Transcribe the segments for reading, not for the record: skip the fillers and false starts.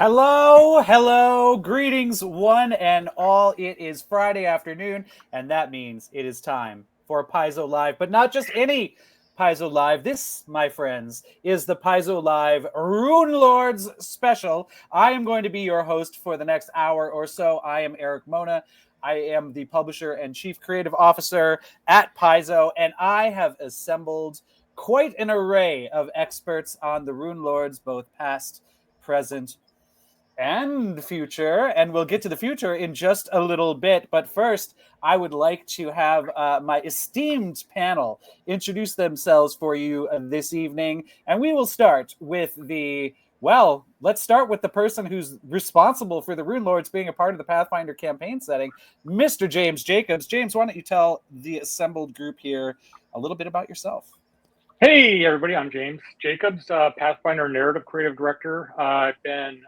Hello, greetings one and all. It is Friday afternoon, and that means it is time for Paizo Live, but not just any Paizo Live. This, my friends, is the Paizo Live Runelords special. I am going to be your host for the next hour or so. I am Erik Mona. I am the publisher and chief creative officer at Paizo, and I have assembled quite an array of experts on the Runelords, both past, present, and future, and we'll get to the future in just a little bit. But first, I would like to have my esteemed panel introduce themselves for you this evening, and we will start with let's start with the person who's responsible for the Runelords being a part of the Pathfinder campaign setting, Mr. James Jacobs. James, why don't you tell the assembled group here a little bit about yourself? Hey, everybody, I'm James Jacobs, Pathfinder Narrative Creative Director. I've been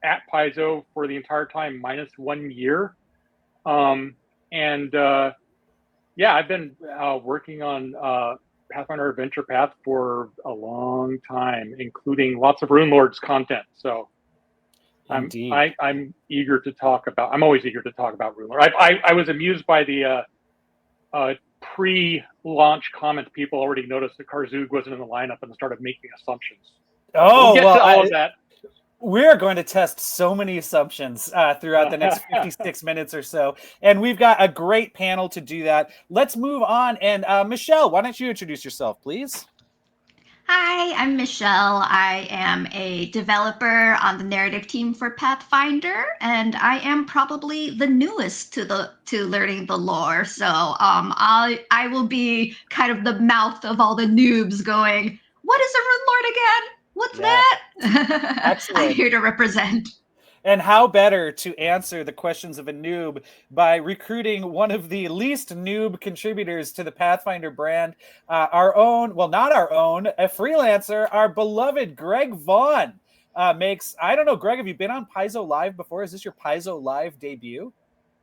at Paizo for the entire time, minus 1 year. I've been working on Pathfinder Adventure Path for a long time, including lots of Runelords content. So I'm eager to talk about, I'm always eager to talk about Runelords. I was amused by the pre-launch comment. People already noticed that Karzug wasn't in the lineup and started making assumptions. Oh, we'll get to all of that. We're going to test so many assumptions throughout the next 56 minutes or so, and we've got a great panel to do that. Let's move on, and Michelle, why don't you introduce yourself, please? Hi, I'm Michelle. I am a developer on the narrative team for Pathfinder, and I am probably the newest to learning the lore. So I will be kind of the mouth of all the noobs going, "What is a Rune Lord again? What's that?" Excellent. I'm here to represent. And how better to answer the questions of a noob by recruiting one of the least noob contributors to the Pathfinder brand, our own, well, not our own, a freelancer, our beloved Greg Vaughn I don't know, Greg, have you been on Paizo Live before? Is this your Paizo Live debut?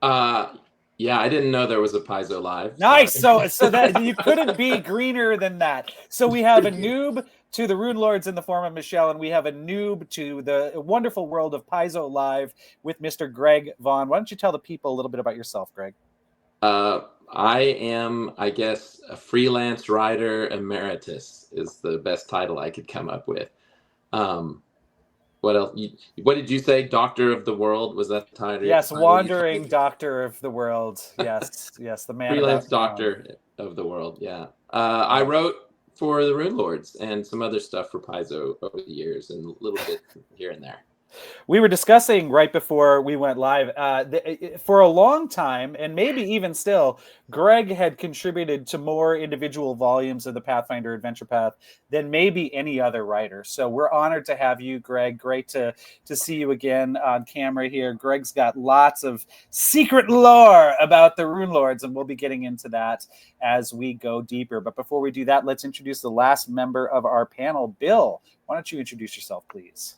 Yeah, I didn't know there was a Paizo Live. Nice. So that you couldn't be greener than that. So we have a noob to the Runelords in the form of Michelle, and we have a noob to the wonderful world of Paizo Live with Mr. Greg Vaughn. Why don't you tell the people a little bit about yourself, Greg? I am, I guess, a freelance writer emeritus is the best title I could come up with. What else? What did you say? Doctor of the World? Was that the title? Yes, wandering doctor of the world. Yes, the man. Freelance doctor of the world. Yeah. I wrote for the Runelords and some other stuff for Paizo over the years, and a little bit here and there. We were discussing right before we went live, for a long time, and maybe even still, Greg had contributed to more individual volumes of the Pathfinder Adventure Path than maybe any other writer. So we're honored to have you, Greg. Great to see you again on camera here. Greg's got lots of secret lore about the Runelords, and we'll be getting into that as we go deeper. But before we do that, let's introduce the last member of our panel. Bill, why don't you introduce yourself, please?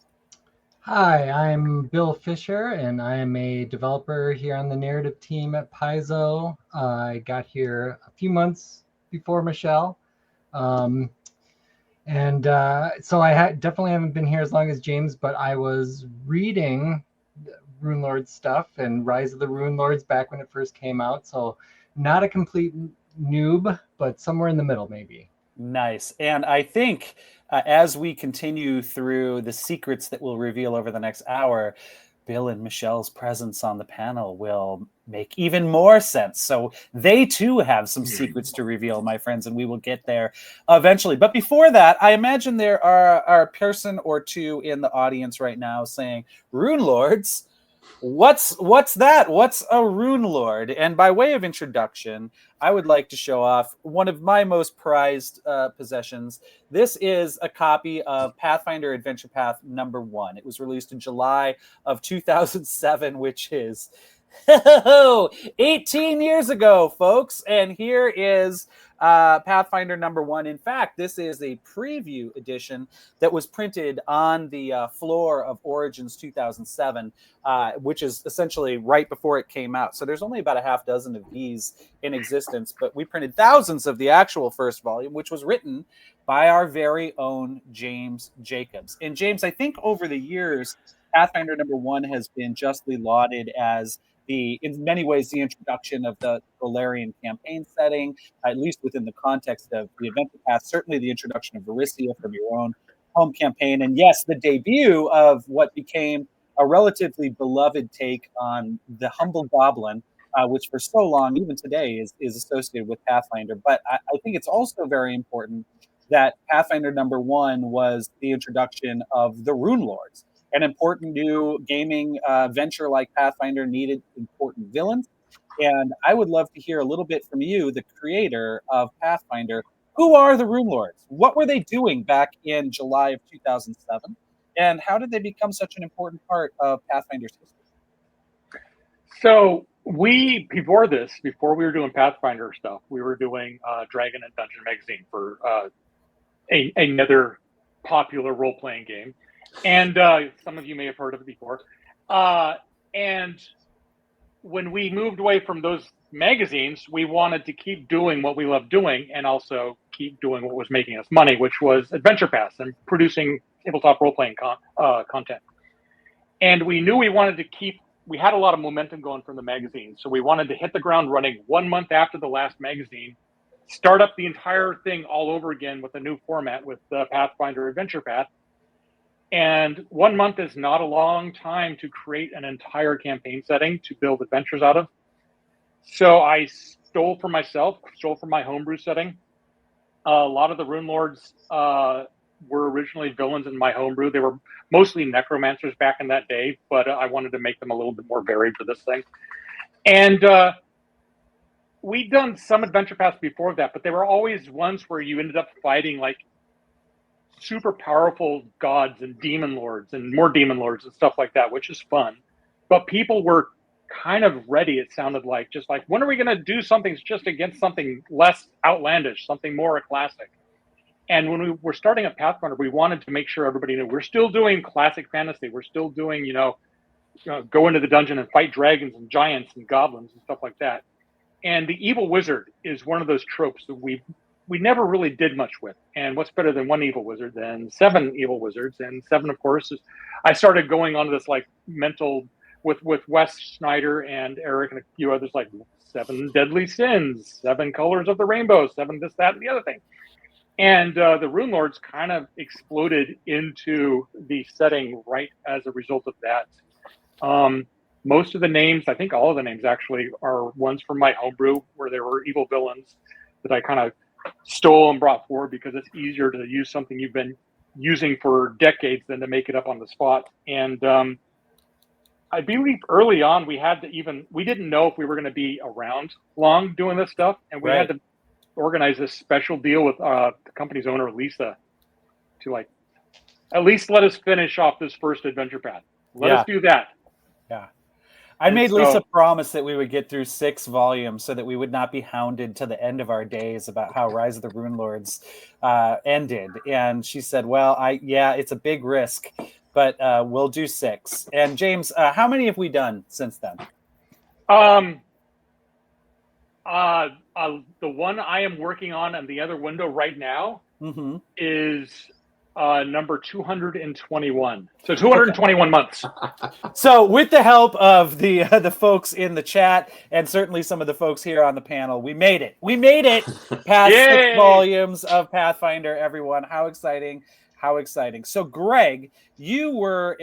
Hi, I'm Bill Fisher, and I am a developer here on the narrative team at Paizo. I got here a few months before Michelle. So I definitely haven't been here as long as James, but I was reading Runelords stuff and Rise of the Runelords back when it first came out. So not a complete noob, but somewhere in the middle, maybe. Nice. And I think as we continue through the secrets that we'll reveal over the next hour, Bill and Michelle's presence on the panel will make even more sense. So they too have some secrets to reveal, my friends, and we will get there eventually. But before that, I imagine there are a person or two in the audience right now saying, Runelords? What's that? What's a Runelord? And by way of introduction, I would like to show off one of my most prized possessions. This is a copy of Pathfinder Adventure Path #1. It was released in July of 2007, which is 18 years ago, folks. And here is Pathfinder #1. In fact, this is a preview edition that was printed on the floor of Origins 2007, which is essentially right before it came out. So there's only about a half dozen of these in existence, but we printed thousands of the actual first volume, which was written by our very own James Jacobs. And James, I think over the years, Pathfinder #1 has been justly lauded as in many ways, the introduction of the Golarian campaign setting, at least within the context of the Adventure Path. Certainly, the introduction of Varicia from your own home campaign, and yes, the debut of what became a relatively beloved take on the humble goblin, which for so long, even today, is associated with Pathfinder. But I think it's also very important that Pathfinder #1 was the introduction of the Runelords. An important new gaming venture like Pathfinder needed important villains. And I would love to hear a little bit from you, the creator of Pathfinder. Who are the Runelords? What were they doing back in July of 2007? And how did they become such an important part of Pathfinder's history? So before we were doing Pathfinder stuff, we were doing Dragon and Dungeon magazine for another popular role-playing game. And some of you may have heard of it before. And when we moved away from those magazines, we wanted to keep doing what we loved doing and also keep doing what was making us money, which was Adventure Paths and producing tabletop role-playing content. And we knew we had a lot of momentum going from the magazine. So we wanted to hit the ground running 1 month after the last magazine, start up the entire thing all over again with a new format with the Pathfinder Adventure Path. And 1 month is not a long time to create an entire campaign setting to build adventures out of. So I stole from my homebrew setting. A lot of the Runelords were originally villains in my homebrew. They were mostly necromancers back in that day, but I wanted to make them a little bit more varied for this thing. And we'd done some adventure paths before that, but they were always ones where you ended up fighting like super powerful gods and demon lords and more demon lords and stuff like that, which is fun. But people were kind of ready, it sounded like, just like, when are we going to do something just against something less outlandish, something more classic? And when we were starting at Pathfinder, we wanted to make sure everybody knew we're still doing classic fantasy. We're still doing, go into the dungeon and fight dragons and giants and goblins and stuff like that. And the evil wizard is one of those tropes that we never really did much with. And what's better than one evil wizard than 7 evil wizards? And 7, of course, I started going on this like mental with Wes Snyder and Erik and a few others, like 7 deadly sins, 7 colors of the rainbow, 7 this, that, and the other thing. And the Runelords kind of exploded into the setting right as a result of that. Most of the names, I think all of the names actually, are ones from my homebrew where there were evil villains that I kind of stole and brought forward because it's easier to use something you've been using for decades than to make it up on the spot. And I believe early on we didn't know if we were going to be around long doing this stuff, and we had to organize this special deal with the company's owner, Lisa, to like at least let us finish off this first adventure path. Let us do that. Yeah. I made Lisa promise that we would get through 6 volumes so that we would not be hounded to the end of our days about how Rise of the Runelords ended. And she said, well, it's a big risk, but we'll do 6. And James, how many have we done since then? The one I am working on the other window right now is number 221. So 221 months. So with the help of the folks in the chat and certainly some of the folks here on the panel, we made it. We made it past 6 volumes of Pathfinder, everyone. How exciting. How exciting. So Greg, you were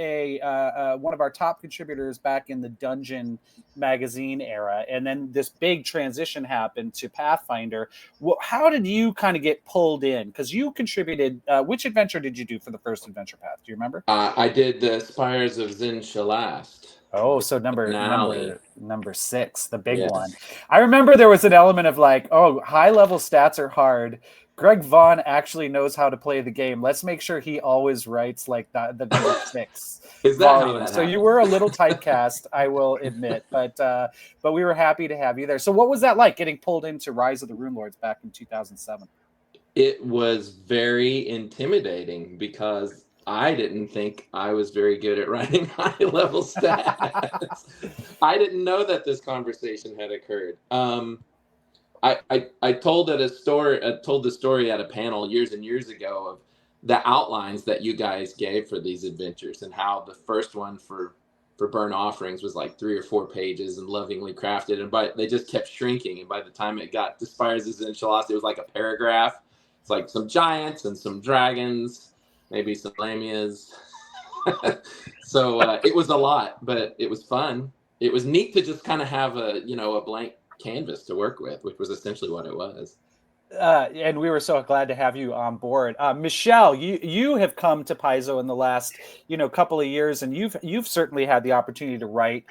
one of our top contributors back in the Dungeon magazine era, and then this big transition happened to Pathfinder. Well, how did you kind of get pulled in? Because you contributed, which adventure did you do for the first adventure path? Do you remember? I did the Spires of Zin Shalast. Oh, so number 6, the big one. I remember there was an element of like, oh, high level stats are hard. Greg Vaughn actually knows how to play the game. Let's make sure he always writes like the number 6 volume. So you were a little typecast, I will admit, but we were happy to have you there. So what was that like, getting pulled into Rise of the Runelords back in 2007? It was very intimidating because I didn't think I was very good at writing high level stats. I didn't know that this conversation had occurred. I told the story at a panel years and years ago of the outlines that you guys gave for these adventures, and how the first one for Burn Offerings was like 3 or 4 pages and lovingly crafted, and they just kept shrinking, and by the time it got to Spires of Zinchalas, it was like a paragraph. It's like some giants and some dragons, maybe some lamias. So it was a lot, but it was fun. It was neat to just kind of have a blank canvas to work with, which was essentially what it was. And we were so glad to have you on board. Michelle, you have come to Paizo in the last couple of years, and you've certainly had the opportunity to write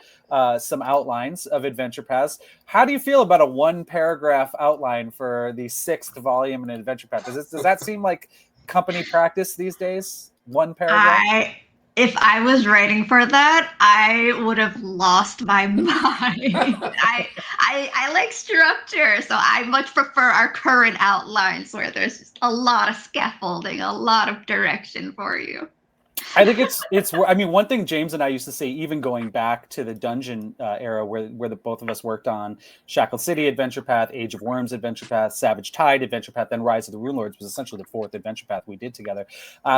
some outlines of adventure paths. How do you feel about a 1-paragraph outline for the 6th volume in Adventure Path? Does that seem like company practice these days? 1 paragraph? If I was writing for that, I would have lost my mind. I like structure, so I much prefer our current outlines where there's just a lot of scaffolding, a lot of direction for you. I think it's. I mean, one thing James and I used to say, even going back to the dungeon era, where the both of us worked on Shackled City Adventure Path, Age of Worms Adventure Path, Savage Tide Adventure Path, then Rise of the Runelords was essentially the 4th adventure path we did together.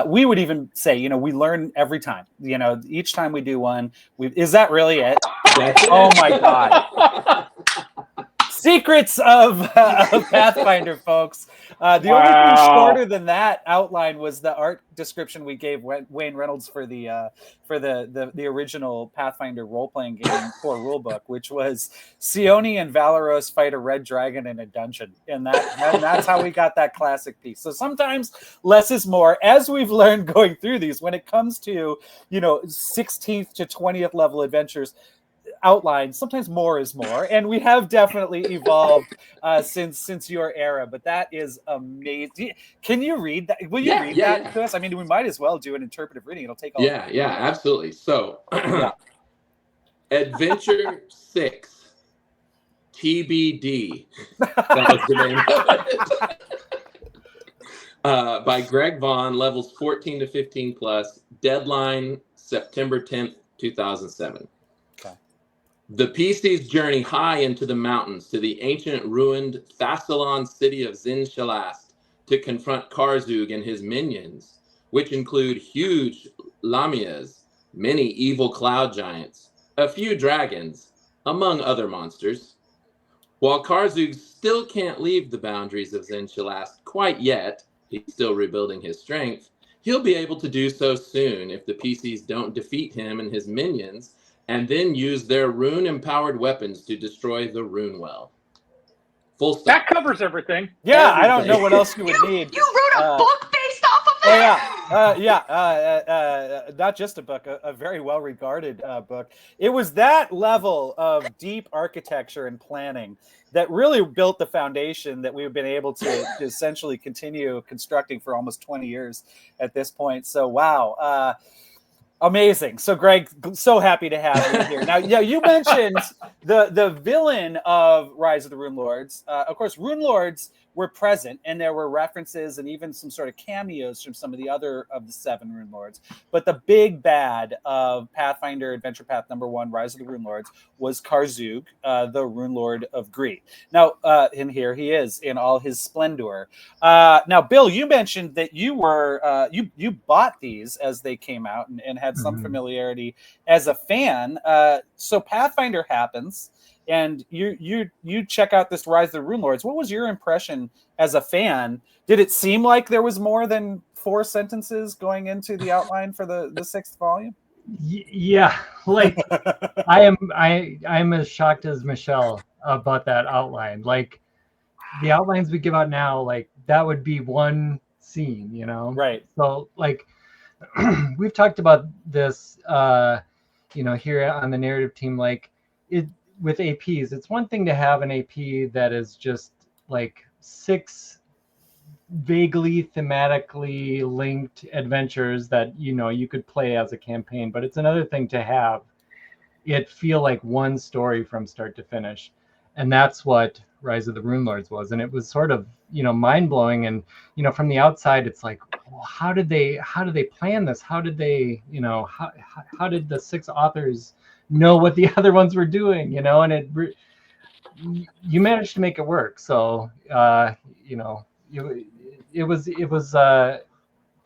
We would even say, we learn every time. Each time we do one, is that really it? Oh my God. Secrets of Pathfinder, folks. The only thing shorter than that outline was the art description we gave Wayne Reynolds for the original Pathfinder role-playing game core rulebook, which was Sione and Valeros fight a red dragon in a dungeon, and that's how we got that classic piece. So sometimes less is more, as we've learned going through these. When it comes to 16th to 20th level adventures, outline, sometimes more is more, and we have definitely evolved since your era. But that is amazing. Can you read that? Will you read that to us? I mean, we might as well do an interpretive reading. It'll take all. Yeah, absolutely. So, Adventure 6 TBD. That was the name of it. By Greg Vaughn, levels 14 to 15 plus. Deadline September 10th, 2007. The PC's journey high into the mountains to the ancient ruined Thassalon city of Zinchalas to confront Karzug and his minions, which include huge lamias, many evil cloud giants, a few dragons, among other monsters. While Karzug still can't leave the boundaries of Zinchalas quite yet, he's still rebuilding his strength, he'll be able to do so soon if the PCs don't defeat him and his minions and then use their rune-empowered weapons to destroy the rune well. Full stop. That covers everything. Yeah, everything. I don't know what else you would need. You wrote a book based off of that? Not just a book, a very well-regarded book. It was that level of deep architecture and planning that really built the foundation that we've been able to essentially continue constructing for almost 20 years at this point. So, wow. Amazing. So, Greg, so happy to have you here. Now, you mentioned the villain of Rise of the Runelords. Of course, Runelords were present, and there were references and even some sort of cameos from some of the other of the 7 Runelords. But the big bad of Pathfinder Adventure Path #1, Rise of the Runelords, was Karzug, the Runelord of Greed. Now, and here he is in all his splendor. Now, Bill, you mentioned that you were you bought these as they came out and had some familiarity as a fan. So Pathfinder happens, and you check out this Rise of the Runelords. What was your impression as a fan? Did it seem like there was more than 4 sentences going into the outline for the 6th volume? Yeah, like I'm as shocked as Michelle about that outline. Like the outlines we give out now, like that would be one scene, Right. So like we've talked about this, here on the narrative team, like it with APs. It's one thing to have an AP that is just like 6 vaguely thematically linked adventures that you could play as a campaign, but it's another thing to have it feel like one story from start to finish. And that's what Rise of the Runelords was. And it was sort of mind-blowing, and from the outside it's like, well, how did they plan this? How did they how did the 6 authors know what the other ones were doing? And you managed to make it work. So it was kind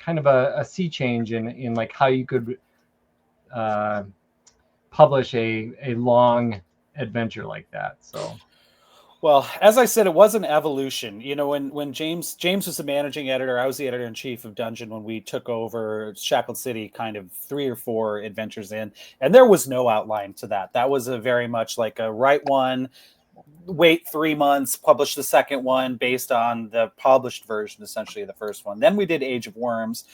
kind of a sea change in like how you could publish a long adventure like that. So. Well, as I said, it was an evolution. You know, when James was the managing editor, I was the editor in chief of Dungeon when we took over Shackled City, kind of 3 or 4 adventures in, and there was no outline to that. That was a very much like a write one, wait 3 months, publish the second one based on the published version, essentially of the first one. Then we did Age of Worms.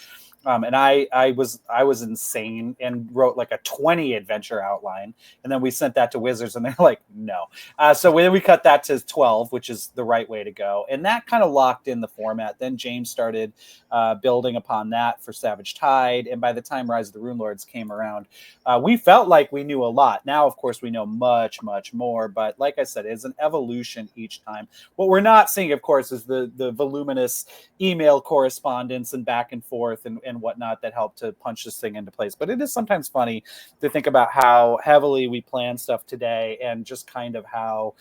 And I was insane and wrote like a 20 adventure outline, and then we sent that to Wizards, and they're like, no. So then we cut that to 12, which is the right way to go, and that kind of locked in the format. Then James started building upon that for Savage Tide, and by the time Rise of the Runelords came around, we felt like we knew a lot. Now, of course, we know much, much more. But like I said, it's an evolution each time. What we're not seeing, of course, is the voluminous email correspondence and back and forth and whatnot that help to punch this thing into place. But it is sometimes funny to think about how heavily we plan stuff today and just kind of how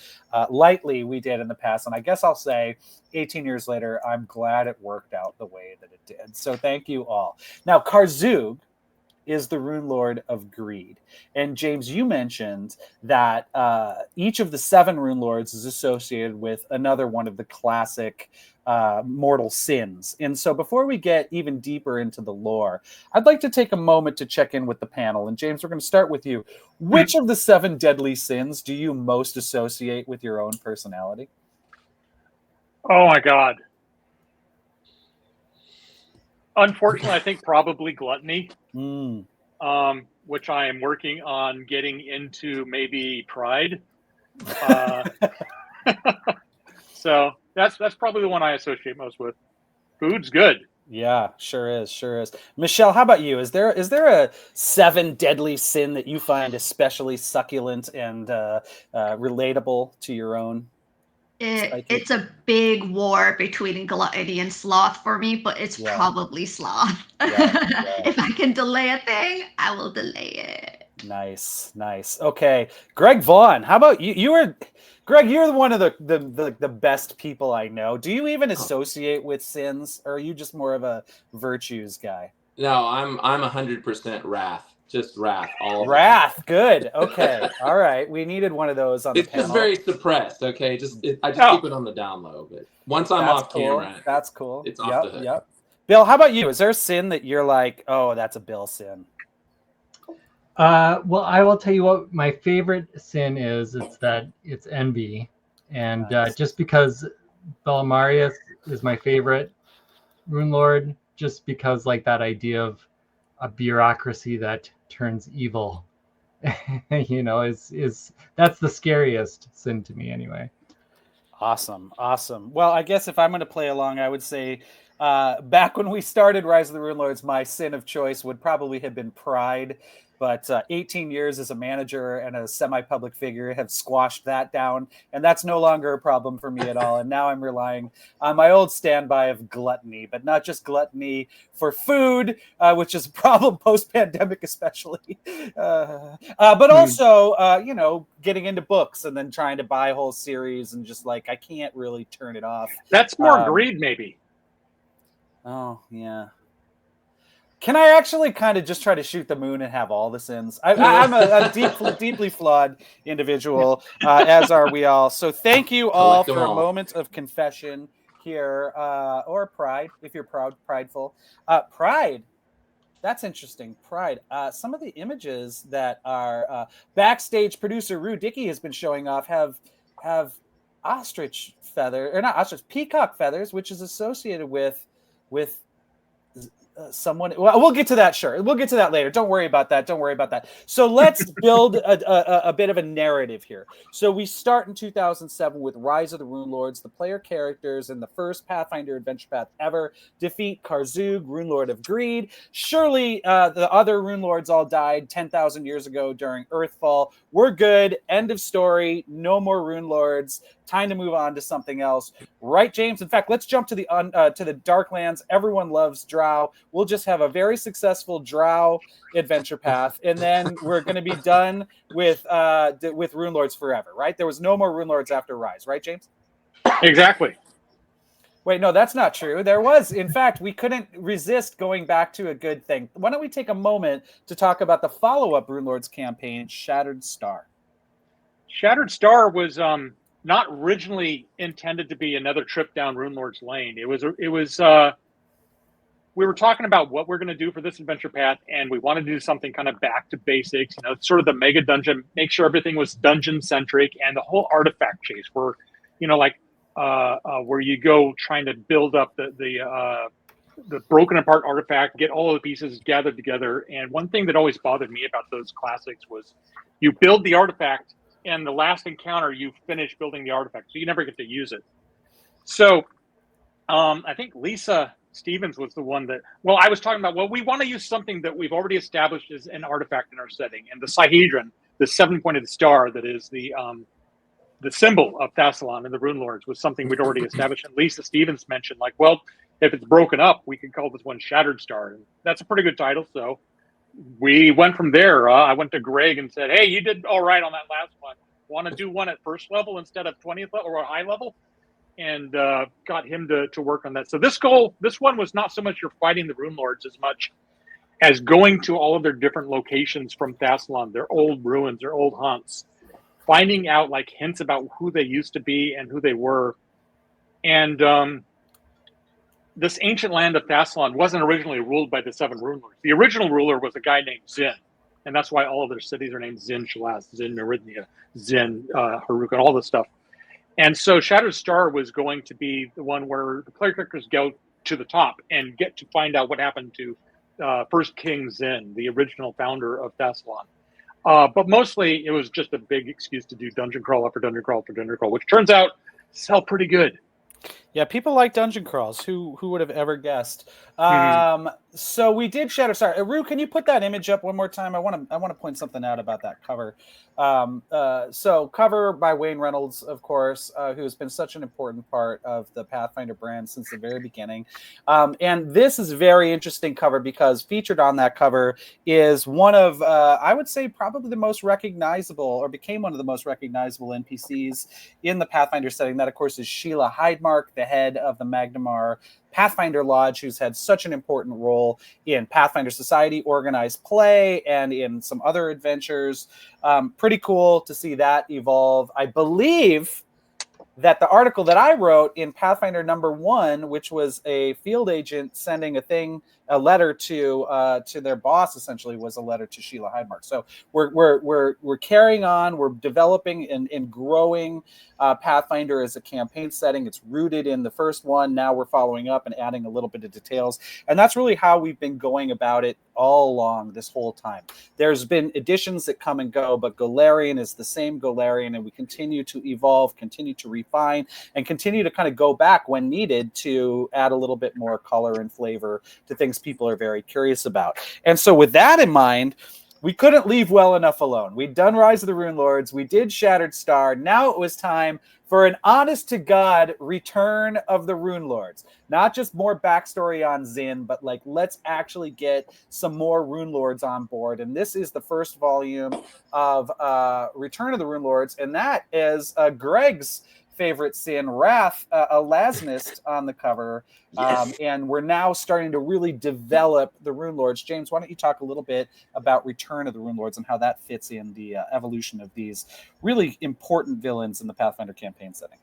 lightly we did in the past. And I guess I'll say 18 years later, I'm glad it worked out the way that it did. So thank you all. Now, Karzug is the Rune Lord of Greed. And James, you mentioned that each of the 7 Rune Lords is associated with another one of the classic mortal sins. And so before we get even deeper into the lore, I'd like to take a moment to check in with the panel. And James, we're going to start with you. Which of the 7 deadly sins do you most associate with your own personality? Oh my God. Unfortunately, I think probably gluttony, which I am working on getting into maybe pride. So that's probably the one I associate most with. Food's good. Yeah, sure is. Michelle, how about you? Is there a 7 deadly sin that you find especially succulent and relatable to your own? It's a big war between gluttony and sloth for me, but it's probably sloth. If I can delay a thing, I will delay it. Nice. Okay, Greg Vaughn, how about you? Greg, you're one of the best people I know. Do you even associate with sins, or are you just more of a virtues guy? No, I'm 100% wrath. Just wrath. All wrath. Good. Okay. All right. We needed one of those on the panel. It's just very suppressed. Okay. I just keep it on the down low. But once I'm off camera, that's cool. It's off the hook. Yep. Bill, how about you? Is there a sin that you're like, oh, that's a Bill sin? Well, I will tell you what my favorite sin is. It's envy, and just because Belimarius is my favorite Rune Lord, just because like that idea of a bureaucracy that turns evil, you know, is that's the scariest sin to me anyway. Awesome. Well, I guess if I'm going to play along, I would say back when we started Rise of the Runelords, my sin of choice would probably have been pride. But 18 years as a manager and a semi-public figure have squashed that down, and that's no longer a problem for me at all. And now I'm relying on my old standby of gluttony, but not just gluttony for food, which is a problem post-pandemic especially, but also, you know, getting into books and then trying to buy a whole series and just like, I can't really turn it off. That's more greed, maybe. Oh, yeah. Can I actually kind of just try to shoot the moon and have all the sins? I'm a deeply flawed individual, as are we all. So thank you all for a moment of confession here, or pride, if you're prideful. Pride. That's interesting. Pride. Some of the images that our backstage producer Rue Dickey has been showing off have ostrich feather, or not ostrich, peacock feathers, which is associated with someone. Well, we'll get to that. Sure, we'll get to that later. Don't worry about that. So let's build a bit of a narrative here. So we start in 2007 with Rise of the Runelords. The player characters in the first Pathfinder adventure path ever defeat Karzug, Rune Lord of Greed. Surely the other Runelords all died 10,000 years ago during Earthfall. We're good. End of story. No more Runelords. Time to move on to something else, right, James? In fact, let's jump to the Darklands. Everyone loves Drow. We'll just have a very successful Drow adventure path, and then we're going to be done with Runelords forever, right? There was no more Runelords after Rise, right, James? Exactly. Wait, no, that's not true. There was, in fact, we couldn't resist going back to a good thing. Why don't we take a moment to talk about the follow-up Runelords campaign, Shattered Star? Shattered Star was not originally intended to be another trip down Runelords Lane. It was we were talking about what we're going to do for this adventure path, and we wanted to do something kind of back to basics, sort of the mega dungeon, make sure everything was dungeon centric, and the whole artifact chase where, where you go trying to build up the broken apart artifact, get all of the pieces gathered together. And one thing that always bothered me about those classics was you build the artifact, and the last encounter you finish building the artifact, so you never get to use it. So I think Lisa Stevens was the one that, I was talking about, we want to use something that we've already established as an artifact in our setting. And the Sihedron, the 7-pointed star that is the symbol of Thassalon and the Runelords, was something we'd already established. And Lisa Stevens mentioned, if it's broken up, we could call this one Shattered Star. And that's a pretty good title. So we went from there. I went to Greg and said, hey, you did all right on that last one. Want to do one at first level instead of 20th level or high level? And got him to work on that. So this one was not so much you're fighting the Runelords as much as going to all of their different locations from Thassalon, their old ruins, their old haunts, finding out hints about who they used to be and who they were. And this ancient land of Thassalon wasn't originally ruled by the 7 Runelords. The original ruler was a guy named Zin, and that's why all of their cities are named Zin Shalas, Zin Meridia, Zin Haruk, and all this stuff. And so Shattered Star was going to be the one where the player characters go to the top and get to find out what happened to first King Zin, the original founder of Thassalon. But mostly it was just a big excuse to do dungeon crawl after dungeon crawl after dungeon crawl, which turns out sell pretty good. Yeah, people like dungeon crawls. Who would have ever guessed? So we did Shattered Star. Rue, can you put that image up one more time? I want to point something out about that cover. So cover by Wayne Reynolds, of course, who has been such an important part of the Pathfinder brand since the very beginning. And this is a very interesting cover because featured on that cover is one of, I would say, probably the most recognizable, or became one of the most recognizable NPCs in the Pathfinder setting. That, of course, is Sheila Hydemark, the head of the Magnamar Pathfinder Lodge, who's had such an important role in Pathfinder Society, organized play, and in some other adventures. Pretty cool to see that evolve. I believe that the article that I wrote in Pathfinder #1, which was a field agent sending a letter to their boss, essentially, was a letter to Sheila Hydemark. So we're carrying on, we're developing and growing Pathfinder as a campaign setting. It's rooted in the first one. Now we're following up and adding a little bit of details, and that's really how we've been going about it all along this whole time. There's been additions that come and go, but Golarion is the same Golarion, and we continue to evolve, continue to refine, and continue to kind of go back when needed to add a little bit more color and flavor to things people are very curious about. And so with that in mind, we couldn't leave well enough alone. We'd done Rise of the Runelords. We did Shattered Star. Now it was time for an honest-to-God return of the Runelords. Not just more backstory on Zin, but let's actually get some more Runelords on board. And this is the first volume of Return of the Runelords, and that is Greg's favorite sin, Wrath, a Lasnist on the cover. Yes. And we're now starting to really develop the Runelords. James, why don't you talk a little bit about Return of the Runelords and how that fits in the evolution of these really important villains in the Pathfinder campaign setting?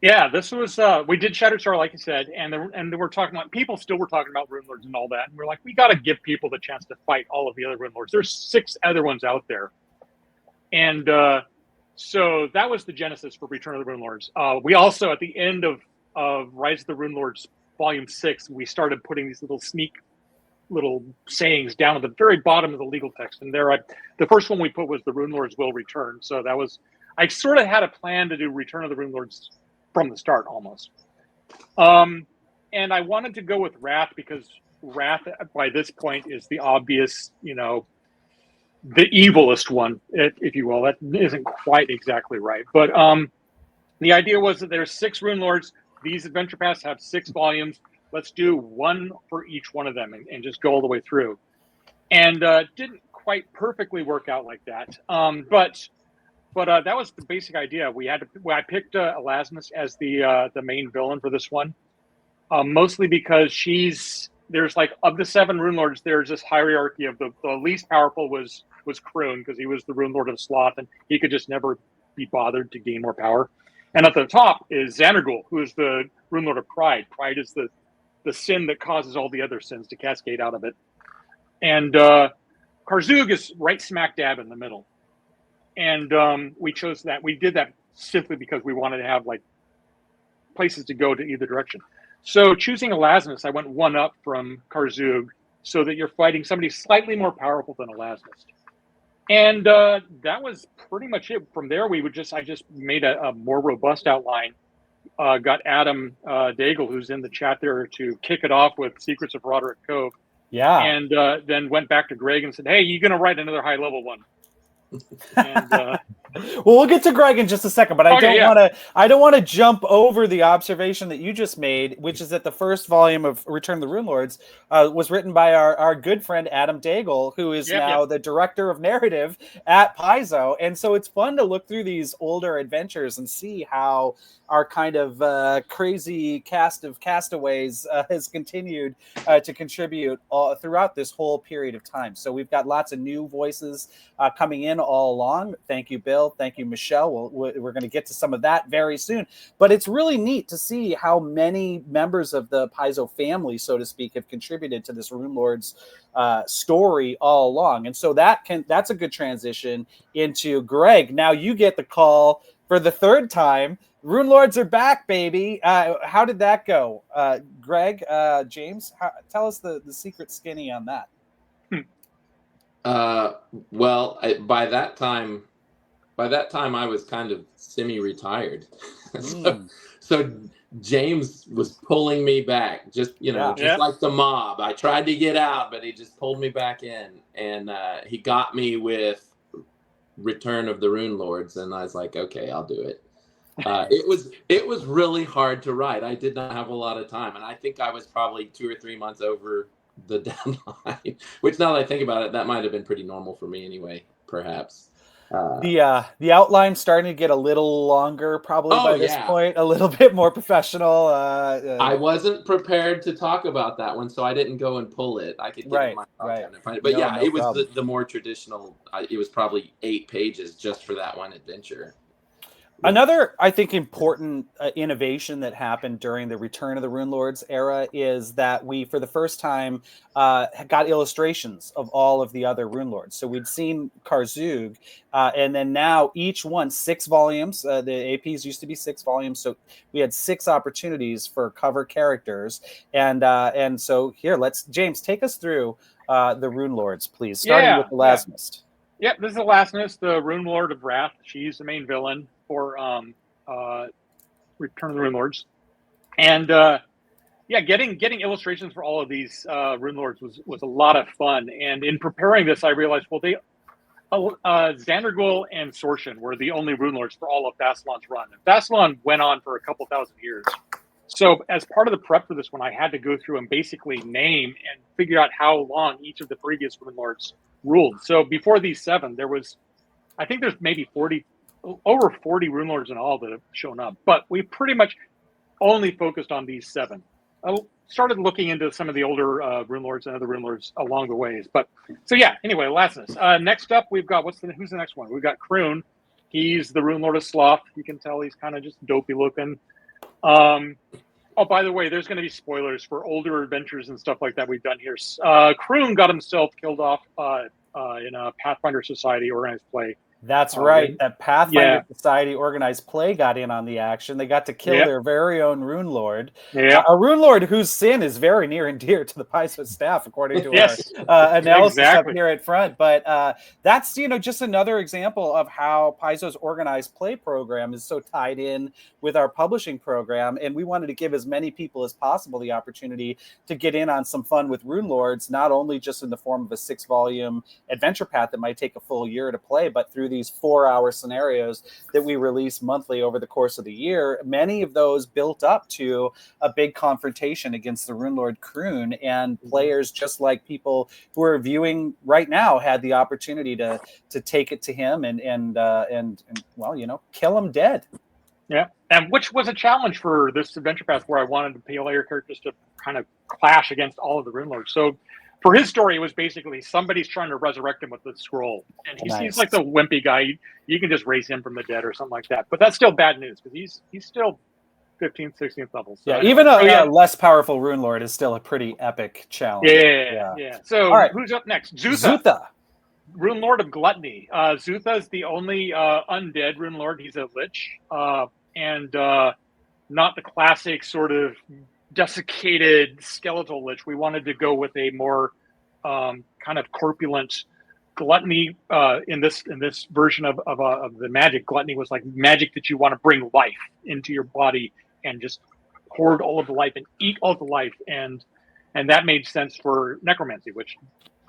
Yeah, this was we did Shattered Star, like you said, and we're talking about, people still were talking about Runelords and all that, and we're like, we got to give people the chance to fight all of the other Runelords. There's 6 other ones out there, and so that was the genesis for Return of the Runelords. We also, at the end of Rise of the Runelords Volume 6, we started putting these little sayings down at the very bottom of the legal text. And the first one we put was the Runelords will return. So that was, I sort of had a plan to do Return of the Runelords from the start almost. And I wanted to go with Wrath because Wrath, by this point, is the obvious, the evilest one, if you will. That isn't quite exactly right. But the idea was that there's 6 Runelords. These adventure paths have 6 volumes. Let's do one for each one of them and just go all the way through. And didn't quite perfectly work out like that. But that was the basic idea. I picked Elasmus as the main villain for this one. mostly because there's like, of the 7 Rune Lords, there's this hierarchy of the least powerful was Kroon, because he was the Rune Lord of Sloth, and he could just never be bothered to gain more power. And at the top is Xanargul, who is the Rune Lord of Pride. Pride is the sin that causes all the other sins to cascade out of it. And Karzug is right smack dab in the middle. And we chose that. We did that simply because we wanted to have like places to go to either direction. So choosing Elasmus, I went 1 up from Karzug, so that you're fighting somebody slightly more powerful than Elasmus. And that was pretty much it. From there, I just made a more robust outline. Got Adam Daigle, who's in the chat there, to kick it off with Secrets of Roderick Cove. Yeah. And then went back to Greg and said, "Hey, you going to write another high level one?" And, well, we'll get to Greg in just a second, but I don't want to jump over the observation that you just made, which is that the first volume of Return of the Runelords was written by our good friend Adam Daigle, who is now the director of narrative at Paizo. And so it's fun to look through these older adventures and see how our kind of crazy cast of castaways has continued to contribute throughout this whole period of time. So we've got lots of new voices coming in all along. Thank you, Bill. Thank you, Michelle. We're going to get to some of that very soon. But it's really neat to see how many members of the Paizo family, so to speak, have contributed to this Runelords story all along. And so that's a good transition into Greg. Now you get the call for the 3rd time. Runelords are back, baby. How did that go? Greg, James, tell us the secret skinny on that. Well, by that time I was kind of semi-retired. So James was pulling me back, just like the mob. I tried to get out, but he just pulled me back in, and he got me with Return of the Runelords, and I was like, okay, I'll do it. It was really hard to write. I did not have a lot of time, and I think I was probably 2 or 3 months over the deadline, which, now that I think about it, that might have been pretty normal for me anyway, perhaps. The outline's starting to get a little longer probably by this point, a little bit more professional. I wasn't prepared to talk about that one, so I didn't go and pull it. I could get my and find it. But it was the more traditional. It was probably 8 pages just for that one adventure. Another, I think, important innovation that happened during the Return of the Runelords era is that we, for the first time, got illustrations of all of the other Runelords. So we'd seen Karzug, and then now each one, 6 volumes. The APs used to be 6 volumes, so we had 6 opportunities for cover characters. And so here, James, take us through the Runelords, please, starting with Elasmus. Yep, this is Elasmus, the Rune Lord of Wrath. She's the main villain for Return of the Runelords. And getting illustrations for all of these Runelords was a lot of fun. And in preparing this, I realized, Xanargul and Sorshan were the only Runelords for all of Thassalon's run. And Thassalon went on for a couple thousand years. So as part of the prep for this one, I had to go through and basically name and figure out how long each of the previous Runelords ruled. So before these 7, I think there's maybe over 40 Runelords in all that have shown up, but we pretty much only focused on these 7. I started looking into some of the older Runelords and other Runelords along the ways. But so anyway, Elasmus. Next up, we've got who's the next one? We've got Kroon. He's the Rune Lord of Sloth. You can tell he's kind of just dopey looking. By the way, there's going to be spoilers for older adventures and stuff like that we've done here. Kroon got himself killed off in a Pathfinder Society organized play. That's right. That Pathfinder Society organized play got in on the action. They got to kill their very own Runelord. A Runelord whose sin is very near and dear to the Paizo staff, according to our analysis up here at front. But that's just another example of how Paizo's organized play program is so tied in with our publishing program. And we wanted to give as many people as possible the opportunity to get in on some fun with Runelords, not only just in the form of a 6-volume adventure path that might take a full year to play, but through these 4-hour scenarios that we release monthly over the course of the year. Many of those built up to a big confrontation against the Runelord Kroon, and players, just like people who are viewing right now, had the opportunity to take it to him and kill him dead. Yeah, and which was a challenge for this adventure path where I wanted the player characters to kind of clash against all of the Runelords. So for his story, it was basically somebody's trying to resurrect him with the scroll. And he's like the wimpy guy. You can just raise him from the dead or something like that. But that's still bad news because he's still 15th, 16th level. So yeah, even a less powerful Runelord is still a pretty epic challenge. Yeah. So who's up next? Zutha. Runelord of Gluttony. Zutha is the only undead Runelord. He's a lich, and not the classic sort of desiccated skeletal lich. We wanted to go with a more kind of corpulent gluttony in this version of the magic. Gluttony was like magic that you want to bring life into your body and just hoard all of the life and eat all the life, and that made sense for necromancy, which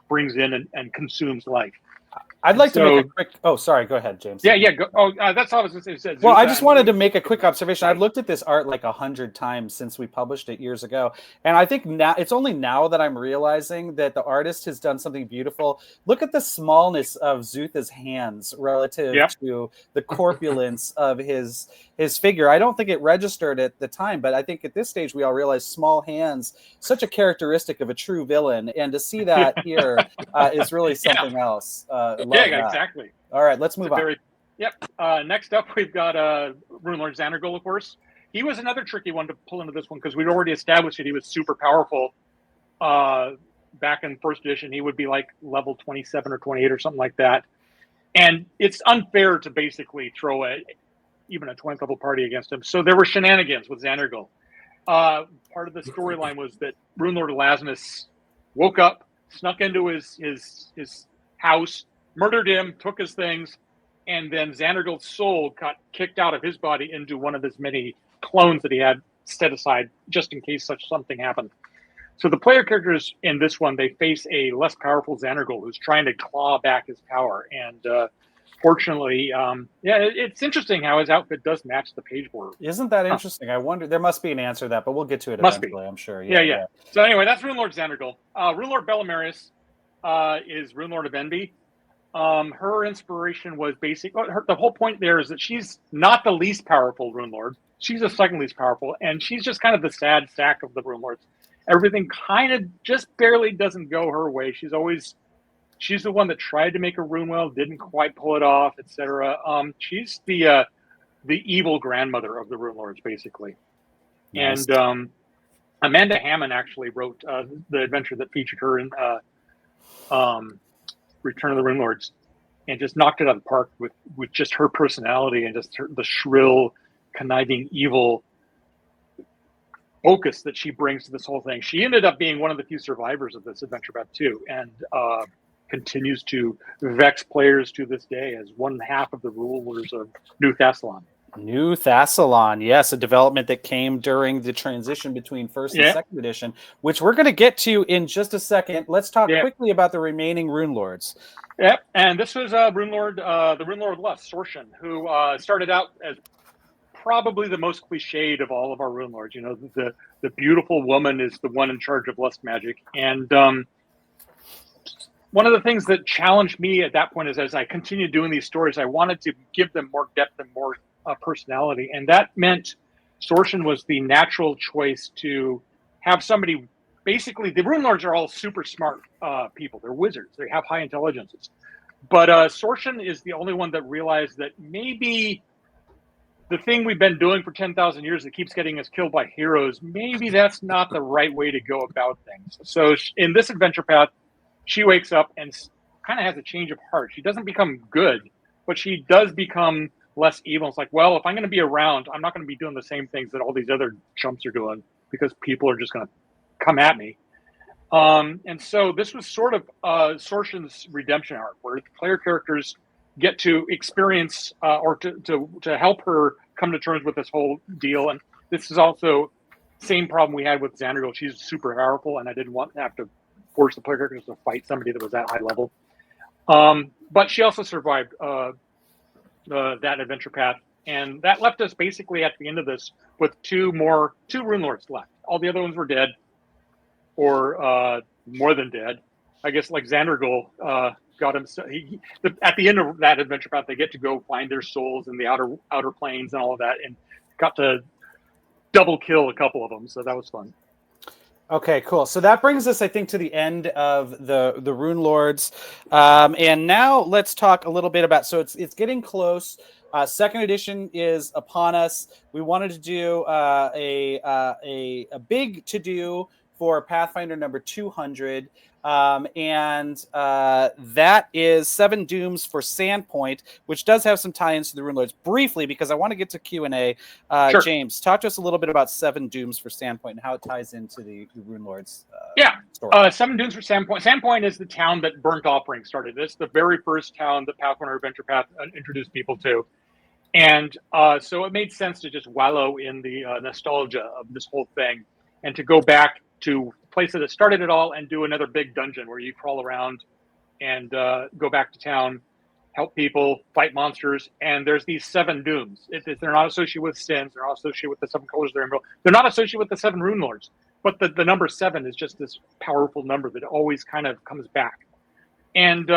brings in and consumes life. I'd like to make a quick... Oh, sorry. Go ahead, James. Yeah. Go. Oh, that's all I was going to say. Well, I just wanted to make a quick observation. I've looked at this art like 100 times since we published it years ago. And I think now it's only now that I'm realizing that the artist has done something beautiful. Look at the smallness of Zutha's hands relative to the corpulence of his figure. I don't think it registered at the time, but I think at this stage we all realize small hands, such a characteristic of a true villain. And to see that here is really something else. Exactly. All right, let's move on. Next up, we've got Runelord Xanargol, of course. He was another tricky one to pull into this one because we'd already established that he was super powerful. Back in first edition, he would be like level 27 or 28 or something like that. And it's unfair to basically throw even a 20th level party against him. So there were shenanigans with Xanargol. Part of the storyline was that Runelord Erasmus woke up, snuck into his house, murdered him, took his things, and then Xanargol's soul got kicked out of his body into one of his many clones that he had set aside just in case something happened. So the player characters in this one, they face a less powerful Xanargol who's trying to claw back his power. And fortunately, it's interesting how his outfit does match the page board. Isn't that interesting? I wonder, there must be an answer to that, but we'll get to it eventually, I'm sure. Yeah. So anyway, that's Runelord Xanargol. Runelord Bellamarius is Runelord of Envy. Her inspiration was the whole point there is that she's not the least powerful Runelord. She's the second least powerful, and she's just kind of the sad sack of the Runelords. Everything kind of just barely doesn't go her way. She's the one that tried to make a rune well, didn't quite pull it off, etc. She's the evil grandmother of the Runelords, basically. Nice. And Amanda Hammond actually wrote the adventure that featured her in Return of the Runelords, and just knocked it out of the park with just her personality and just the shrill, conniving, evil focus that she brings to this whole thing. She ended up being one of the few survivors of this adventure path too, and continues to vex players to this day as one half of the rulers of New Thassalon. New Thassalon, yes, a development that came during the transition between first and second edition, which we're going to get to in just a second. Let's talk quickly about the remaining Runelords. Yep, and this was Runelord, the Runelord Lust, Sorshan, who started out as probably the most cliched of all of our Runelords. You know, the beautiful woman is the one in charge of lust magic, and one of the things that challenged me at that point is as I continued doing these stories, I wanted to give them more depth and more personality, and that meant Sorshan was the natural choice to have somebody. Basically, the Runelords are all super smart people. They're wizards. They have high intelligences, but Sorshan is the only one that realized that maybe the thing we've been doing for 10,000 years that keeps getting us killed by heroes, maybe that's not the right way to go about things. So in this adventure path, she wakes up and kind of has a change of heart. She doesn't become good, but she does become less evil. It's like, well, if I'm going to be around, I'm not going to be doing the same things that all these other chumps are doing because people are just going to come at me. And so this was sort of Sorshan's redemption arc, where the player characters get to experience or to help her come to terms with this whole deal. And this is also same problem we had with Xanargol. She's super powerful, and I didn't want to have to force the player characters to fight somebody that was that high level. But she also survived that adventure path, and that left us basically at the end of this with two Runelords left. All the other ones were dead, or more than dead. I guess like Xanargol got him. At the end of that adventure path, they get to go find their souls in the outer planes and all of that, and got to double kill a couple of them. So that was fun. Okay, cool. So that brings us, I think, to the end of the Runelords, and now let's talk a little bit about. So it's getting close. Second edition is upon us. We wanted to do a big to do for Pathfinder number 200. And that is 7 Dooms for Sandpoint, which does have some tie-ins to the Runelords. Briefly, because I want to get to Q&A, Sure. James, talk to us a little bit about 7 Dooms for Sandpoint and how it ties into the Runelords story. 7 Dooms for Sandpoint. Sandpoint is the town that Burnt Offering started. It's the very first town that Pathfinder Adventure Path introduced people to. And so it made sense to just wallow in the nostalgia of this whole thing and to go back to the place that it started it all and do another big dungeon where you crawl around and go back to town, help people, fight monsters. And there's these 7 Dooms. They're not associated with sins. They're not associated with the 7 colors of the rainbow. They're not associated with the 7 Runelords. But the number 7 is just this powerful number that always kind of comes back. And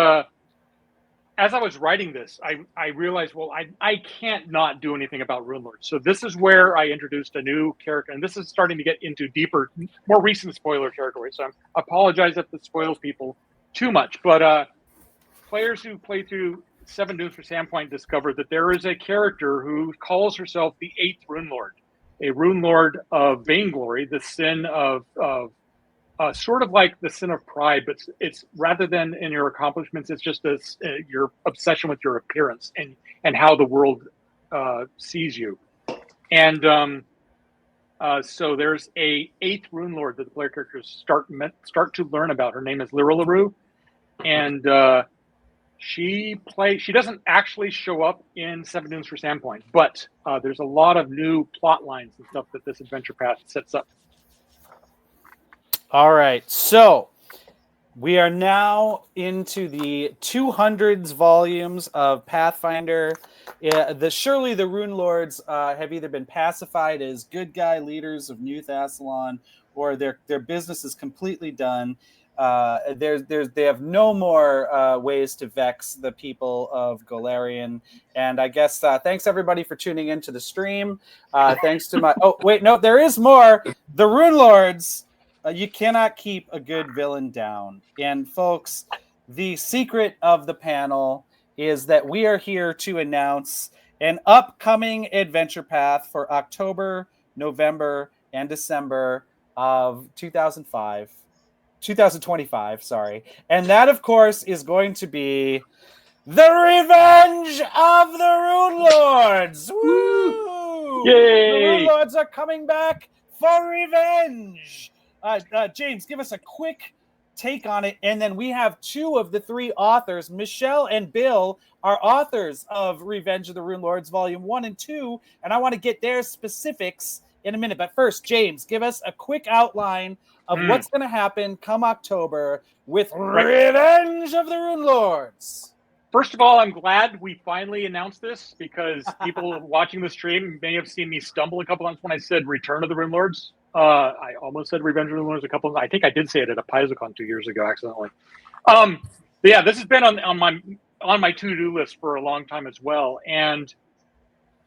as I was writing this, I realized, well, I can't not do anything about Runelords. So this is where I introduced a new character, and this is starting to get into deeper, more recent spoiler territory. So I apologize if this spoils people too much, but players who play through 7 Dooms for Sandpoint discovered that there is a character who calls herself the 8th Runelord, a Runelord of vainglory, the sin of sort of like the sin of pride, but it's rather than in your accomplishments, it's just your obsession with your appearance and how the world sees you. And so there's a 8th Runelord that the player characters start to learn about. Her name is Lirilaroo, and she doesn't actually show up in 7 Dooms for Sandpoint, but there's a lot of new plot lines and stuff that this adventure path sets up. All right, so we are now into the 200s volumes of Pathfinder. Surely the Runelords have either been pacified as good guy leaders of New Thassalon, or their business is completely done. They have no more ways to vex the people of Golarion. And I guess thanks everybody for tuning into the stream. Thanks to my there is more. The Runelords. You cannot keep a good villain down. And folks, the secret of the panel is that we are here to announce an upcoming adventure path for October, November, and December of 2025, sorry. And that, of course, is going to be The Revenge of the Runelords! Woo! Yay! The Runelords are coming back for revenge! James, give us a quick take on it, and then we have 2 of the 3 authors. Michelle and Bill are authors of Revenge of the Runelords Volume 1 and 2, and I want to get their specifics in a minute. But first, James, give us a quick outline of what's going to happen come October with Revenge of the Runelords. First of all, I'm glad we finally announced this, because people watching the stream may have seen me stumble a couple times when I said Return of the Runelords. I almost said Revenge of the Runelords a couple of times. I think I did say it at a PaizoCon 2 years ago accidentally. But yeah, this has been on my to-do list for a long time as well. And